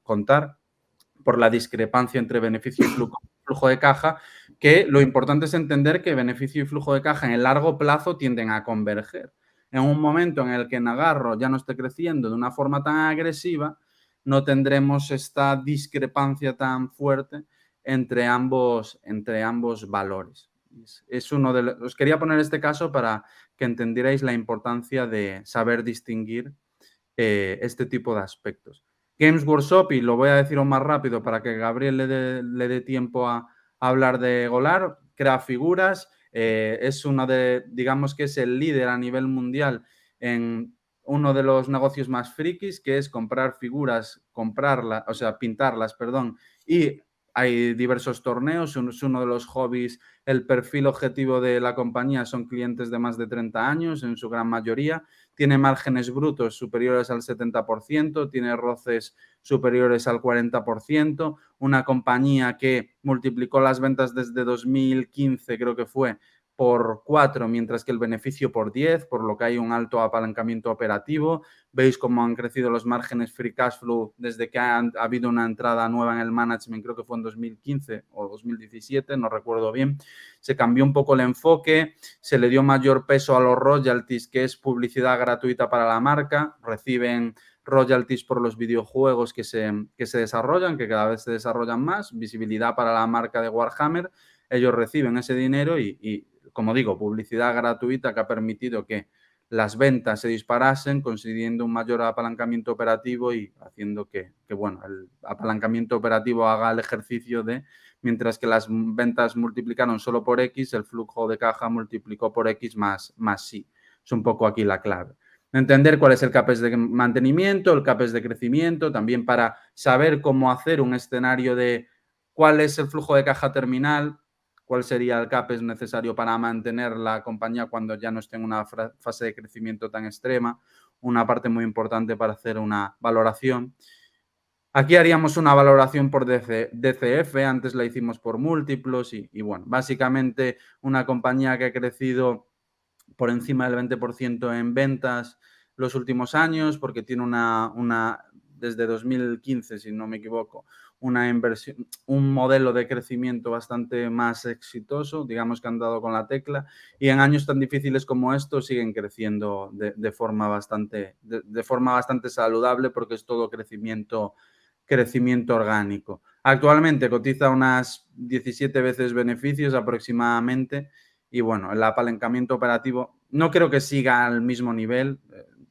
Speaker 2: contar, por la discrepancia entre beneficio y flujo de caja, que lo importante es entender que beneficio y flujo de caja en el largo plazo tienden a converger. En un momento en el que Nagarro ya no esté creciendo de una forma tan agresiva, no tendremos esta discrepancia tan fuerte entre ambos valores. Es uno de los, os quería poner este caso para que entendierais la importancia de saber distinguir este tipo de aspectos. Games Workshop, y lo voy a decir más rápido para que Gabriel le dé tiempo a hablar de Golar, crea figuras, es uno de, digamos que es el líder a nivel mundial en uno de los negocios más frikis, que es comprar figuras, pintarlas, perdón, y hay diversos torneos, es uno de los hobbies, el perfil objetivo de la compañía son clientes de más de 30 años, en su gran mayoría, tiene márgenes brutos superiores al 70%, tiene roces superiores al 40%, una compañía que multiplicó las ventas desde 2015, creo que fue, por 4, mientras que el beneficio por 10, por lo que hay un alto apalancamiento operativo. Veis cómo han crecido los márgenes free cash flow desde que ha habido una entrada nueva en el management, creo que fue en 2015 o 2017, no recuerdo bien. Se cambió un poco el enfoque, se le dio mayor peso a los royalties, que es publicidad gratuita para la marca. Reciben royalties por los videojuegos que se desarrollan, que cada vez se desarrollan más, visibilidad para la marca de Warhammer. Ellos reciben ese dinero y como digo, publicidad gratuita que ha permitido que las ventas se disparasen, consiguiendo un mayor apalancamiento operativo y haciendo que bueno, el apalancamiento operativo haga el ejercicio de, mientras que las ventas multiplicaron solo por X, el flujo de caja multiplicó por X más Y. Es un poco aquí la clave. Entender cuál es el CAPEX de mantenimiento, el CAPEX de crecimiento, también para saber cómo hacer un escenario de cuál es el flujo de caja terminal, cuál sería el CAPEX necesario para mantener la compañía cuando ya no esté en una fase de crecimiento tan extrema, una parte muy importante para hacer una valoración. Aquí haríamos una valoración por DCF, antes la hicimos por múltiplos y bueno, básicamente una compañía que ha crecido por encima del 20% en ventas los últimos años, porque tiene desde 2015, si no me equivoco, una inversión, un modelo de crecimiento bastante más exitoso, digamos que han dado con la tecla, y en años tan difíciles como estos siguen creciendo de forma bastante saludable, porque es todo crecimiento orgánico. Actualmente cotiza unas 17 veces beneficios aproximadamente y bueno, el apalancamiento operativo no creo que siga al mismo nivel,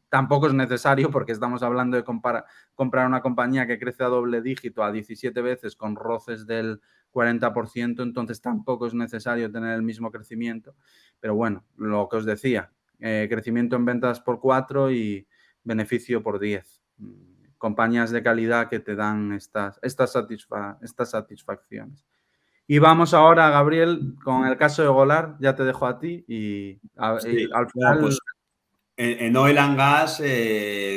Speaker 2: tampoco es necesario porque estamos hablando de comprar una compañía que crece a doble dígito a 17 veces con roces del 40%, entonces tampoco es necesario tener el mismo crecimiento, pero bueno, lo que os decía, crecimiento en ventas por 4 y beneficio por 10. Compañías de calidad que te dan estas satisfacciones. Y vamos ahora, Gabriel, con el caso de Golar, ya te dejo a ti y al final...
Speaker 3: Bueno, pues en oil and gas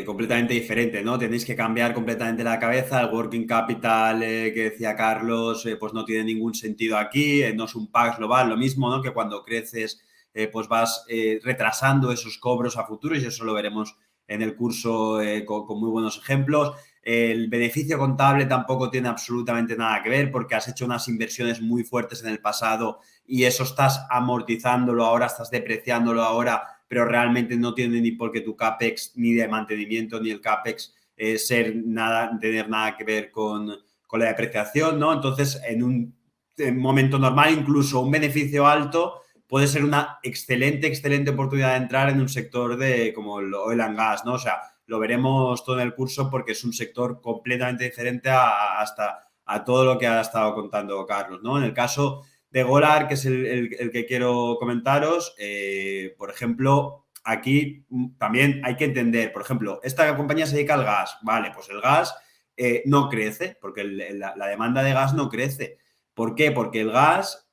Speaker 3: completamente diferente, ¿no? Tenéis que cambiar completamente la cabeza, el working capital que decía Carlos, pues no tiene ningún sentido aquí, no es un PAX global, lo mismo, ¿no? Que cuando creces, pues vas retrasando esos cobros a futuros y eso lo veremos en el curso con muy buenos ejemplos. El beneficio contable tampoco tiene absolutamente nada que ver porque has hecho unas inversiones muy fuertes en el pasado y eso estás amortizándolo ahora, estás depreciándolo ahora, pero realmente no tiene ni por qué tu CAPEX ni de mantenimiento ni el CAPEX tener nada que ver con la depreciación, ¿no? Entonces, en un momento normal, incluso un beneficio alto puede ser una excelente oportunidad de entrar en un sector como el oil and gas, ¿no? O sea, lo veremos todo en el curso porque es un sector completamente diferente a todo lo que ha estado contando Carlos, ¿no? En el caso de Golar, que es el que quiero comentaros, por ejemplo, aquí también hay que entender, por ejemplo, esta compañía se dedica al gas, vale, pues el gas no crece, porque la demanda de gas no crece. ¿Por qué? Porque el gas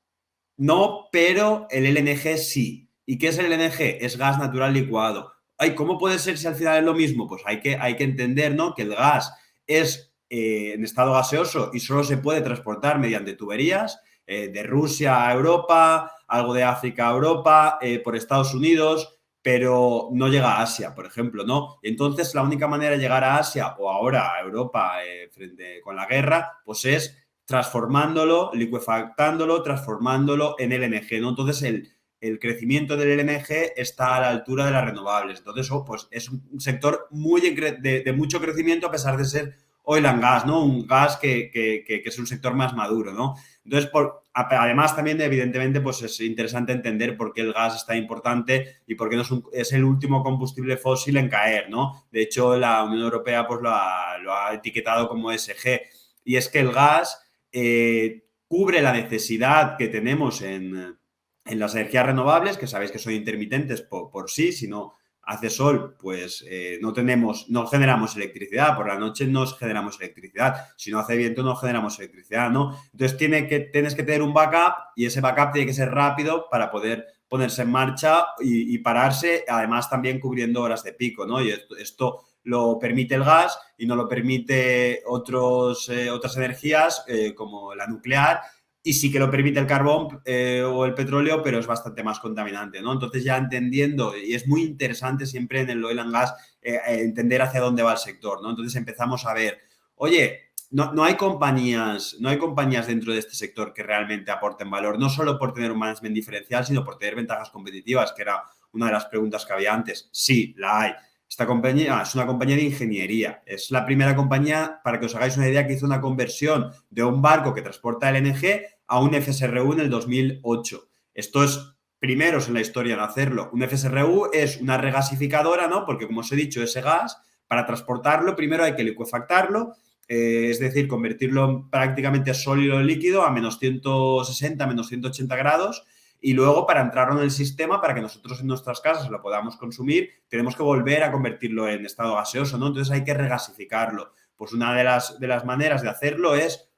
Speaker 3: no, pero el LNG sí. ¿Y qué es el LNG? Es gas natural licuado. Ay, ¿cómo puede ser si al final es lo mismo? Pues hay que entender, ¿no?, que el gas es en estado gaseoso y solo se puede transportar mediante tuberías de Rusia a Europa, algo de África a Europa, por Estados Unidos, pero no llega a Asia, por ejemplo, ¿no? Entonces, la única manera de llegar a Asia o ahora a Europa frente con la guerra, pues es transformándolo, liquefactándolo, transformándolo en LNG, ¿no? Entonces, el crecimiento del LNG está a la altura de las renovables. Entonces, pues es un sector muy de mucho crecimiento a pesar de ser oil and gas, ¿no? Un gas que es un sector más maduro, ¿no? Entonces, además también, evidentemente, pues es interesante entender por qué el gas es tan importante y por qué no es el último combustible fósil en caer, ¿no? De hecho, la Unión Europea pues lo ha etiquetado como ESG. Y es que el gas cubre la necesidad que tenemos en las energías renovables, que sabéis que son intermitentes por sí, si no hace sol, pues no generamos electricidad, por la noche no generamos electricidad, si no hace viento no generamos electricidad, ¿no? Entonces tienes que tener un backup y ese backup tiene que ser rápido para poder ponerse en marcha y pararse, además también cubriendo horas de pico, ¿no? Y esto lo permite el gas y no lo permite otras energías como la nuclear, y sí que lo permite el carbón o el petróleo, pero es bastante más contaminante, ¿no? Entonces, ya entendiendo, y es muy interesante siempre en el oil and gas entender hacia dónde va el sector, ¿no? Entonces empezamos a ver, oye, no hay compañías dentro de este sector que realmente aporten valor, no solo por tener un management diferencial, sino por tener ventajas competitivas, que era una de las preguntas que había antes. Sí, la hay. Esta compañía es una compañía de ingeniería. Es la primera compañía, para que os hagáis una idea, que hizo una conversión de un barco que transporta LNG a un FSRU en el 2008. Esto es primeros en la historia en hacerlo. Un FSRU es una regasificadora, ¿no? Porque, como os he dicho, ese gas, para transportarlo, primero hay que liquefactarlo, es decir, convertirlo prácticamente a sólido líquido a menos 160, menos 180 grados, y luego para entrarlo en el sistema, para que nosotros en nuestras casas lo podamos consumir, tenemos que volver a convertirlo en estado gaseoso, ¿no? Entonces hay que regasificarlo. Pues una de las maneras de hacerlo es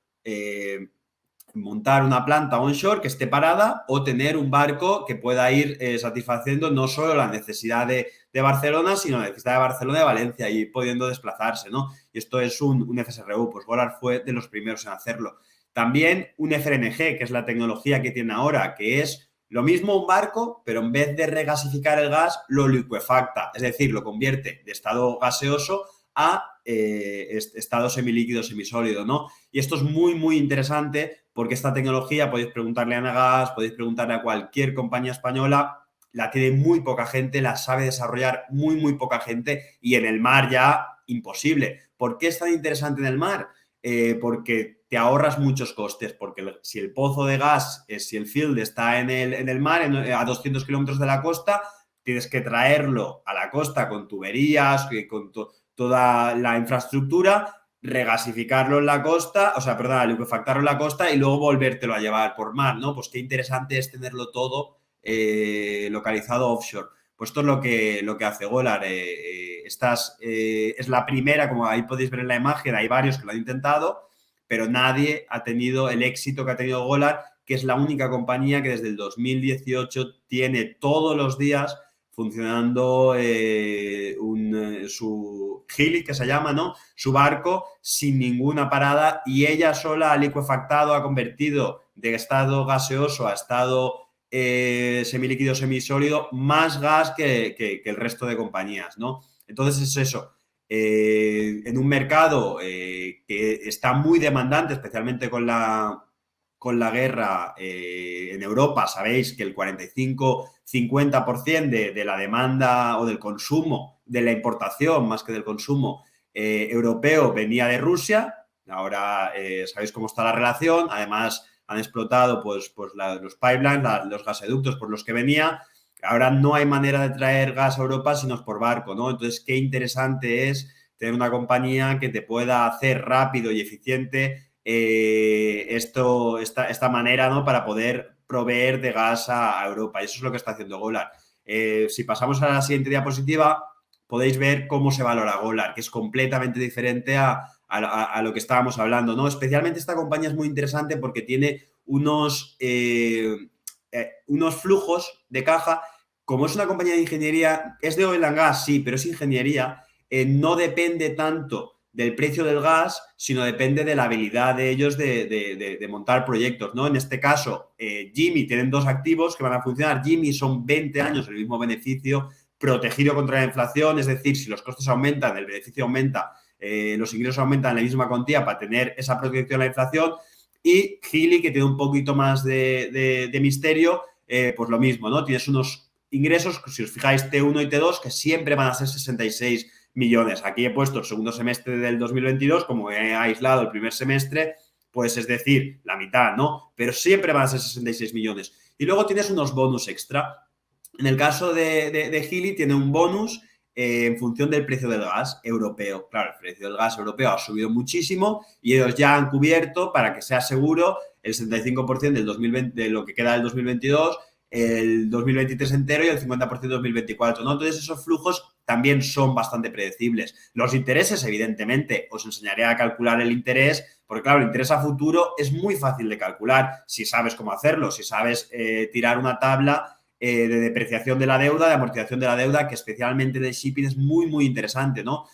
Speaker 3: montar una planta onshore que esté parada o tener un barco que pueda ir satisfaciendo no solo la necesidad de Barcelona, sino la necesidad de Barcelona y de Valencia y pudiendo desplazarse, ¿no? Y esto es un FSRU, pues Golar fue de los primeros en hacerlo. También un FLNG, que es la tecnología que tiene ahora, que es lo mismo un barco, pero en vez de regasificar el gas, lo liquefacta, es decir, lo convierte de estado gaseoso a estado semilíquido, semisólido, ¿no? Y esto es muy, muy interesante porque esta tecnología, podéis preguntarle a Nagas, podéis preguntarle a cualquier compañía española, la tiene muy poca gente, la sabe desarrollar muy, muy poca gente, y en el mar ya imposible. ¿Por qué es tan interesante en el mar? Porque te ahorras muchos costes, porque si el pozo de gas, si el field está en el mar, a 200 kilómetros de la costa, tienes que traerlo a la costa con tuberías, con toda la infraestructura, regasificarlo en la costa, liquefactarlo en la costa y luego volvértelo a llevar por mar, ¿no? Pues qué interesante es tenerlo todo localizado offshore. Pues esto es lo que hace Golar. Es la primera, como ahí podéis ver en la imagen, hay varios que lo han intentado, pero nadie ha tenido el éxito que ha tenido Golar, que es la única compañía que desde el 2018 tiene todos los días funcionando su Gili, que se llama, ¿no? Su barco sin ninguna parada, y ella sola ha liquefactado, ha convertido de estado gaseoso a estado semilíquido, semisólido, más gas que el resto de compañías, ¿no? Entonces es eso. En un mercado que está muy demandante, especialmente con la guerra en Europa, sabéis que el 45-50% de la demanda o del consumo, de la importación más que del consumo europeo, venía de Rusia. Ahora sabéis cómo está la relación. Además, han explotado pues los pipelines, los gasoductos por los que venía. Ahora no hay manera de traer gas a Europa sino por barco, ¿no? Entonces, qué interesante es tener una compañía que te pueda hacer rápido y eficiente esta manera, ¿no? Para poder proveer de gas a Europa. Y eso es lo que está haciendo Golar. Si pasamos a la siguiente diapositiva, podéis ver cómo se valora Golar, que es completamente diferente a lo que estábamos hablando, ¿no? Especialmente esta compañía es muy interesante porque tiene unos flujos de caja. Como es una compañía de ingeniería, es de oil and gas, sí, pero es ingeniería, no depende tanto del precio del gas, sino depende de la habilidad de ellos de montar proyectos, ¿no? En este caso, Gimi tienen 2 activos que van a funcionar. Gimi son 20 años el mismo beneficio, protegido contra la inflación, es decir, si los costes aumentan, el beneficio aumenta, los ingresos aumentan en la misma cuantía para tener esa protección a la inflación. Y Hilli, que tiene un poquito más de misterio, pues lo mismo, ¿no? Tienes unos ingresos, si os fijáis, T1 y T2, que siempre van a ser 66 millones. Aquí he puesto el segundo semestre del 2022, como he aislado el primer semestre, pues es decir, la mitad, ¿no? Pero siempre van a ser 66 millones. Y luego tienes unos bonus extra. En el caso de Hilli tiene un bonus en función del precio del gas europeo. Claro, el precio del gas europeo ha subido muchísimo y ellos ya han cubierto, para que sea seguro, el 75% del 2020, de lo que queda del 2022, el 2023 entero y el 50% del 2024, ¿no? Entonces esos flujos también son bastante predecibles. Los intereses, evidentemente, os enseñaré a calcular el interés, porque claro, el interés a futuro es muy fácil de calcular si sabes cómo hacerlo, si sabes tirar una tabla de depreciación de la deuda, de amortización de la deuda, que especialmente de shipping es muy, muy interesante, ¿no?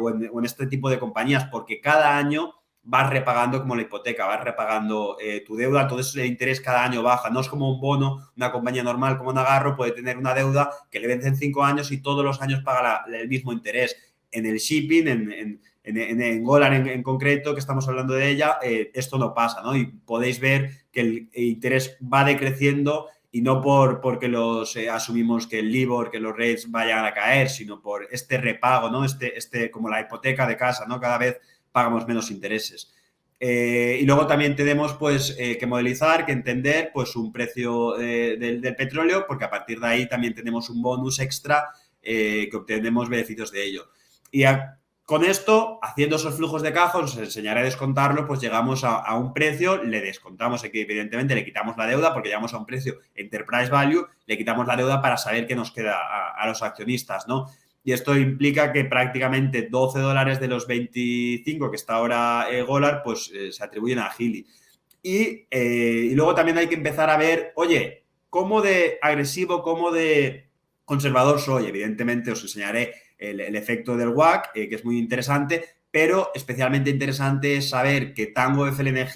Speaker 3: O en este tipo de compañías, porque cada año vas repagando como la hipoteca, vas repagando tu deuda, entonces el interés cada año baja. No es como un bono, una compañía normal como Nagarro puede tener una deuda que le vence en 5 años y todos los años paga el mismo interés. En el shipping, en Golar en concreto, que estamos hablando de ella, esto no pasa, ¿no? Y podéis ver que el interés va decreciendo y no porque asumimos que el LIBOR, que los rates vayan a caer, sino por este repago, ¿no? Como la hipoteca de casa, ¿no? Cada vez pagamos menos intereses. Y luego también tenemos pues que modelizar, que entender pues un precio del petróleo, porque a partir de ahí también tenemos un bonus extra que obtenemos beneficios de ello. Y con esto, haciendo esos flujos de caja, os enseñaré a descontarlo, pues llegamos a un precio, le descontamos aquí, evidentemente le quitamos la deuda porque llegamos a un precio Enterprise Value, le quitamos la deuda para saber qué nos queda a los accionistas, ¿no? Y esto implica que prácticamente $12 de los 25 que está ahora Golar, pues se atribuyen a Hilli. Y luego también hay que empezar a ver, oye, cómo de agresivo, cómo de conservador soy. Evidentemente os enseñaré el efecto del WACC, que es muy interesante, pero especialmente interesante es saber que Tango FLNG,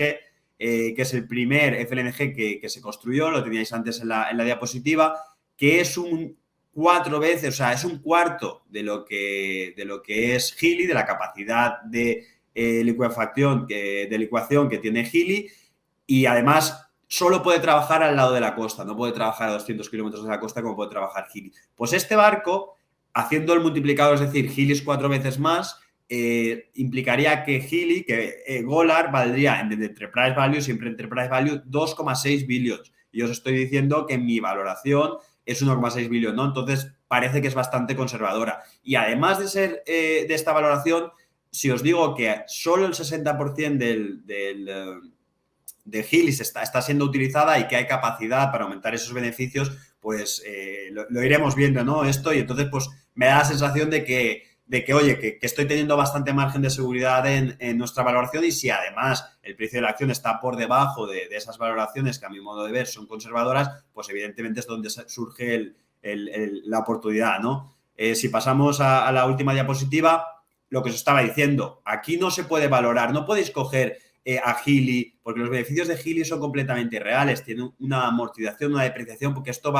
Speaker 3: que es el primer FLNG que se construyó, lo teníais antes en la diapositiva, que es un 4 veces, o sea, es un cuarto de lo que es Hilli, de la capacidad de licuación que tiene Hilli, y además solo puede trabajar al lado de la costa, no puede trabajar a 200 kilómetros de la costa como puede trabajar Hilli. Pues este barco, haciendo el multiplicador, es decir, Hilli es 4 veces más, implicaría que Hilli, que Golar valdría en Enterprise Value, siempre Enterprise Value, 2,6 billions. Y os estoy diciendo que mi valoración es 1,6 billones, ¿no? Entonces parece que es bastante conservadora. Y además de ser de esta valoración, si os digo que solo el 60% de Hilli está siendo utilizada y que hay capacidad para aumentar esos beneficios, pues lo iremos viendo, ¿no? Esto, y entonces pues me da la sensación de que oye, que estoy teniendo bastante margen de seguridad en nuestra valoración, y si además el precio de la acción está por debajo de esas valoraciones que a mi modo de ver son conservadoras, pues evidentemente es donde surge la oportunidad, ¿no? Si pasamos a la última diapositiva, lo que os estaba diciendo, aquí no se puede valorar, no podéis coger a Hilli, porque los beneficios de Hilli son completamente irreales, tienen una amortización, una depreciación, porque esto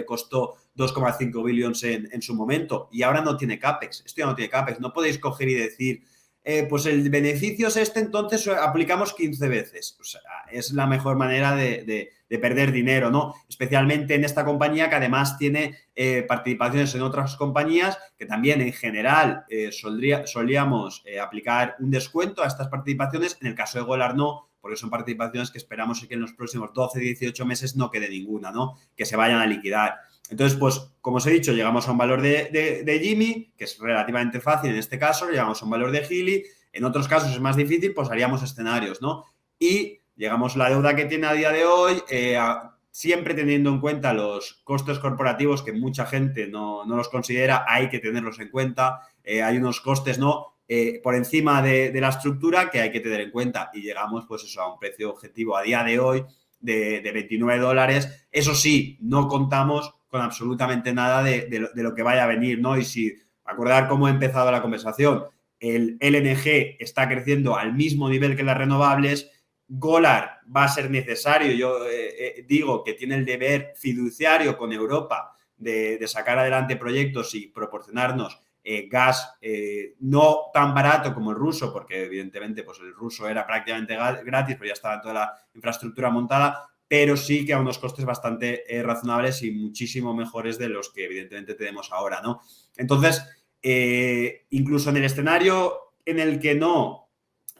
Speaker 3: costó 2,5 billones en su momento y ahora no tiene CAPEX, esto ya no tiene CAPEX, no podéis coger y decir, pues el beneficio es este, entonces aplicamos 15 veces, o sea, es la mejor manera de perder dinero, ¿no? Especialmente en esta compañía que además tiene participaciones en otras compañías que también en general solíamos aplicar un descuento a estas participaciones. En el caso de Golar no, porque son participaciones que esperamos que en los próximos 12, 18 meses no quede ninguna, ¿no? Que se vayan a liquidar. Entonces, pues, como os he dicho, llegamos a un valor de Gimi, que es relativamente fácil en este caso, llegamos a un valor de Hilli. En otros casos es más difícil, pues haríamos escenarios, ¿no? y llegamos a la deuda que tiene a día de hoy, siempre teniendo en cuenta los costes corporativos que mucha gente no los considera, hay que tenerlos en cuenta. Hay unos costes por encima de la estructura que hay que tener en cuenta y llegamos pues eso a un precio objetivo a día de hoy de $29. Eso sí, no contamos con absolutamente nada de lo que vaya a venir, ¿no? Y si acordar cómo ha empezado la conversación, el LNG está creciendo al mismo nivel que las renovables, Golar va a ser necesario, yo digo que tiene el deber fiduciario con Europa de sacar adelante proyectos y proporcionarnos gas no tan barato como el ruso, porque evidentemente pues el ruso era prácticamente gratis, pero ya estaba toda la infraestructura montada, pero sí que a unos costes bastante razonables y muchísimo mejores de los que evidentemente tenemos ahora, ¿no? Entonces, incluso en el escenario en el que no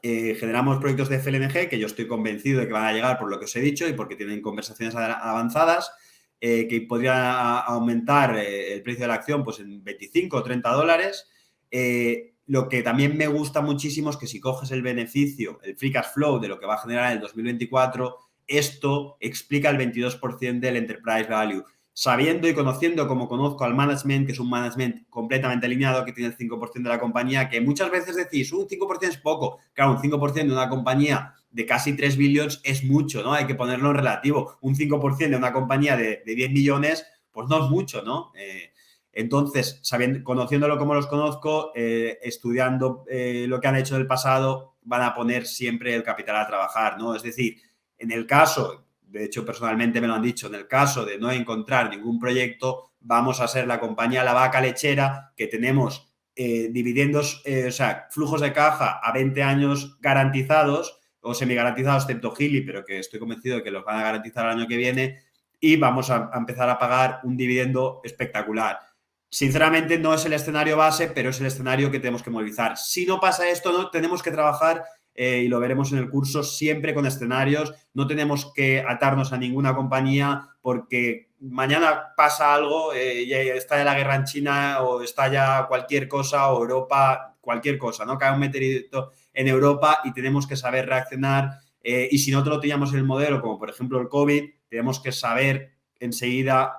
Speaker 3: generamos proyectos de FLNG, que yo estoy convencido de que van a llegar por lo que os he dicho y porque tienen conversaciones avanzadas, que podría aumentar el precio de la acción pues en 25 o 30 dólares. Lo que también me gusta muchísimo es que si coges el beneficio, el free cash flow de lo que va a generar en el 2024, esto explica el 22% del enterprise value. Sabiendo y conociendo como conozco al management, que es un management completamente alineado, que tiene el 5% de la compañía, que muchas veces decís, un 5% es poco. Claro, un 5% de una compañía de casi 3 billions es mucho, ¿no? Hay que ponerlo en relativo. Un 5% de una compañía de 10 millones, pues no es mucho, ¿no? Entonces, conociéndolo como los conozco, estudiando lo que han hecho en el pasado, van a poner siempre el capital a trabajar, ¿no? Es decir, en el caso, de hecho personalmente me lo han dicho, en el caso de no encontrar ningún proyecto, vamos a ser la compañía la vaca lechera que tenemos dividendos, o sea, flujos de caja a 20 años garantizados o semi-garantizados, excepto Gili, pero que estoy convencido de que los van a garantizar el año que viene y vamos a empezar a pagar un dividendo espectacular. Sinceramente no es el escenario base, pero es el escenario que tenemos que movilizar. Si no pasa esto, no tenemos que trabajar y lo veremos en el curso, siempre con escenarios. No tenemos que atarnos a ninguna compañía porque mañana pasa algo, estalla la guerra en China o estalla cualquier cosa o Europa, cualquier cosa, ¿no? Cae un meteorito en Europa y tenemos que saber reaccionar. Y si no te lo teníamos en el modelo, como por ejemplo el COVID, tenemos que saber enseguida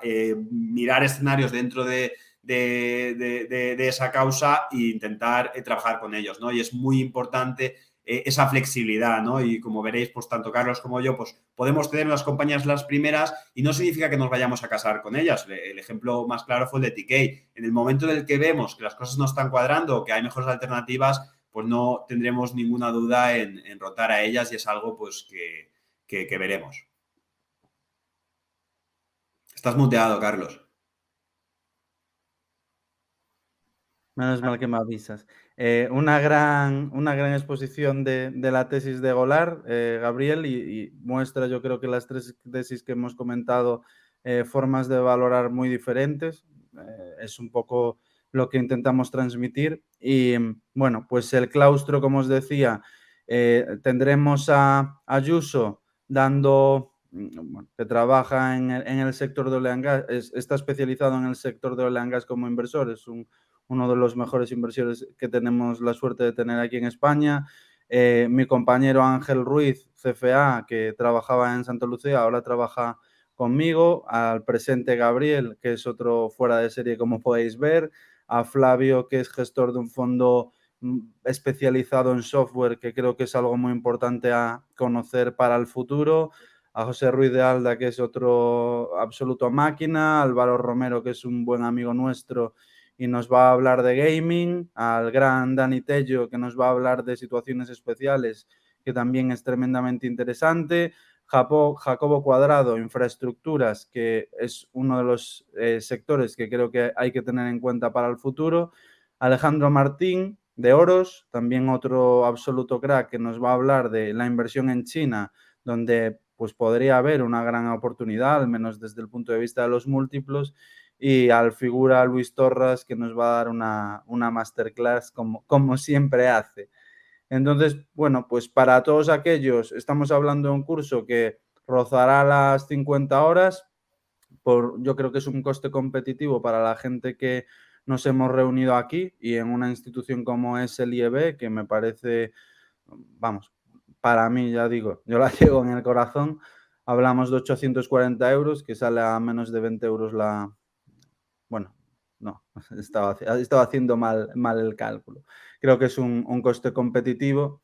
Speaker 3: mirar escenarios dentro de esa causa e intentar trabajar con ellos, ¿no? Y es muy importante esa flexibilidad, ¿no? Y como veréis, pues tanto Carlos como yo, pues podemos tener las compañías las primeras y no significa que nos vayamos a casar con ellas. El ejemplo más claro fue el de TK. En el momento en el que vemos que las cosas no están cuadrando o que hay mejores alternativas, pues no tendremos ninguna duda en rotar a ellas y es algo pues que veremos. Estás muteado, Carlos.
Speaker 2: Menos mal que me avisas. Una gran exposición de la tesis de Golar, Gabriel, y muestra, yo creo que las tres tesis que hemos comentado, formas de valorar muy diferentes. Es un poco lo que intentamos transmitir. Y bueno, pues el claustro, como os decía, tendremos a Ayuso dando, bueno, que trabaja en el sector de oil and gas, está especializado en el sector de oil and gas como inversor, es uno de los mejores inversores que tenemos la suerte de tener aquí en España. Mi compañero Ángel Ruiz, CFA, que trabajaba en Santa Lucía, ahora trabaja conmigo. Al presente Gabriel, que es otro fuera de serie, como podéis ver. A Flavio, que es gestor de un fondo especializado en software, que creo que es algo muy importante a conocer para el futuro. A José Ruiz de Alda, que es otro absoluto máquina. Álvaro Romero, que es un buen amigo nuestro y nos va a hablar de gaming, al gran Dani Tello, que nos va a hablar de situaciones especiales, que también es tremendamente interesante. Jacobo Cuadrado, infraestructuras, que es uno de los sectores que creo que hay que tener en cuenta para el futuro. Alejandro Martín, de Oros, también otro absoluto crack, que nos va a hablar de la inversión en China, donde pues podría haber una gran oportunidad, al menos desde el punto de vista de los múltiplos. Y al figura Luis Torras, que nos va a dar una masterclass como siempre hace. Entonces, bueno, pues para todos aquellos, estamos hablando de un curso que rozará las 50 horas, yo creo que es un coste competitivo para la gente que nos hemos reunido aquí y en una institución como es el IEB, que me parece, vamos, para mí, ya digo, yo la llevo en el corazón. Hablamos de 840 euros, que sale a menos de 20 euros la... Bueno, no, estaba haciendo mal el cálculo. Creo que es un coste competitivo.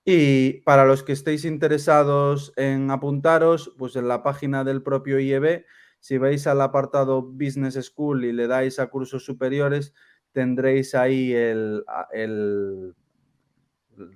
Speaker 2: Y para los que estéis interesados en apuntaros, pues en la página del propio IEB, si vais al apartado Business School y le dais a cursos superiores, tendréis ahí el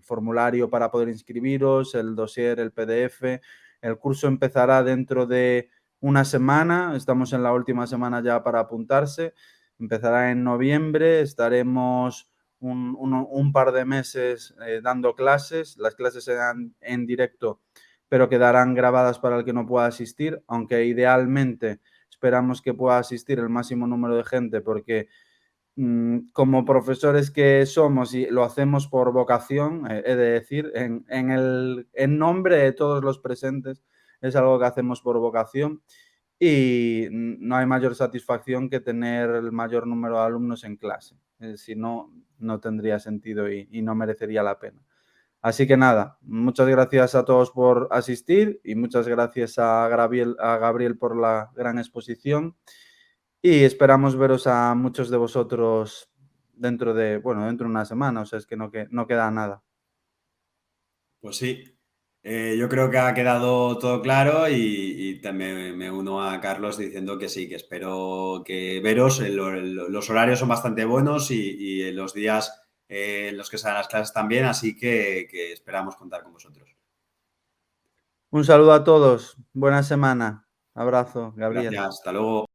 Speaker 2: formulario para poder inscribiros, el dossier, el PDF. El curso empezará dentro de una semana, estamos en la última semana ya para apuntarse. Empezará en noviembre, estaremos un par de meses dando clases. Las clases serán en directo, pero quedarán grabadas para el que no pueda asistir, aunque idealmente esperamos que pueda asistir el máximo número de gente, porque como profesores que somos y lo hacemos por vocación, he de decir, en nombre de todos los presentes, es algo que hacemos por vocación y no hay mayor satisfacción que tener el mayor número de alumnos en clase. Si no, no tendría sentido y no merecería la pena. Así que nada, muchas gracias a todos por asistir y muchas gracias a Gabriel por la gran exposición. Y esperamos veros a muchos de vosotros dentro de una semana, o sea, es que no queda nada.
Speaker 3: Pues sí, yo creo que ha quedado todo claro y también me uno a Carlos diciendo que sí, que espero que veros. Los horarios son bastante buenos y los días en los que salen las clases también, así que esperamos contar con vosotros.
Speaker 2: Un saludo a todos, buena semana, abrazo, Gabriel.
Speaker 3: Gracias, hasta luego.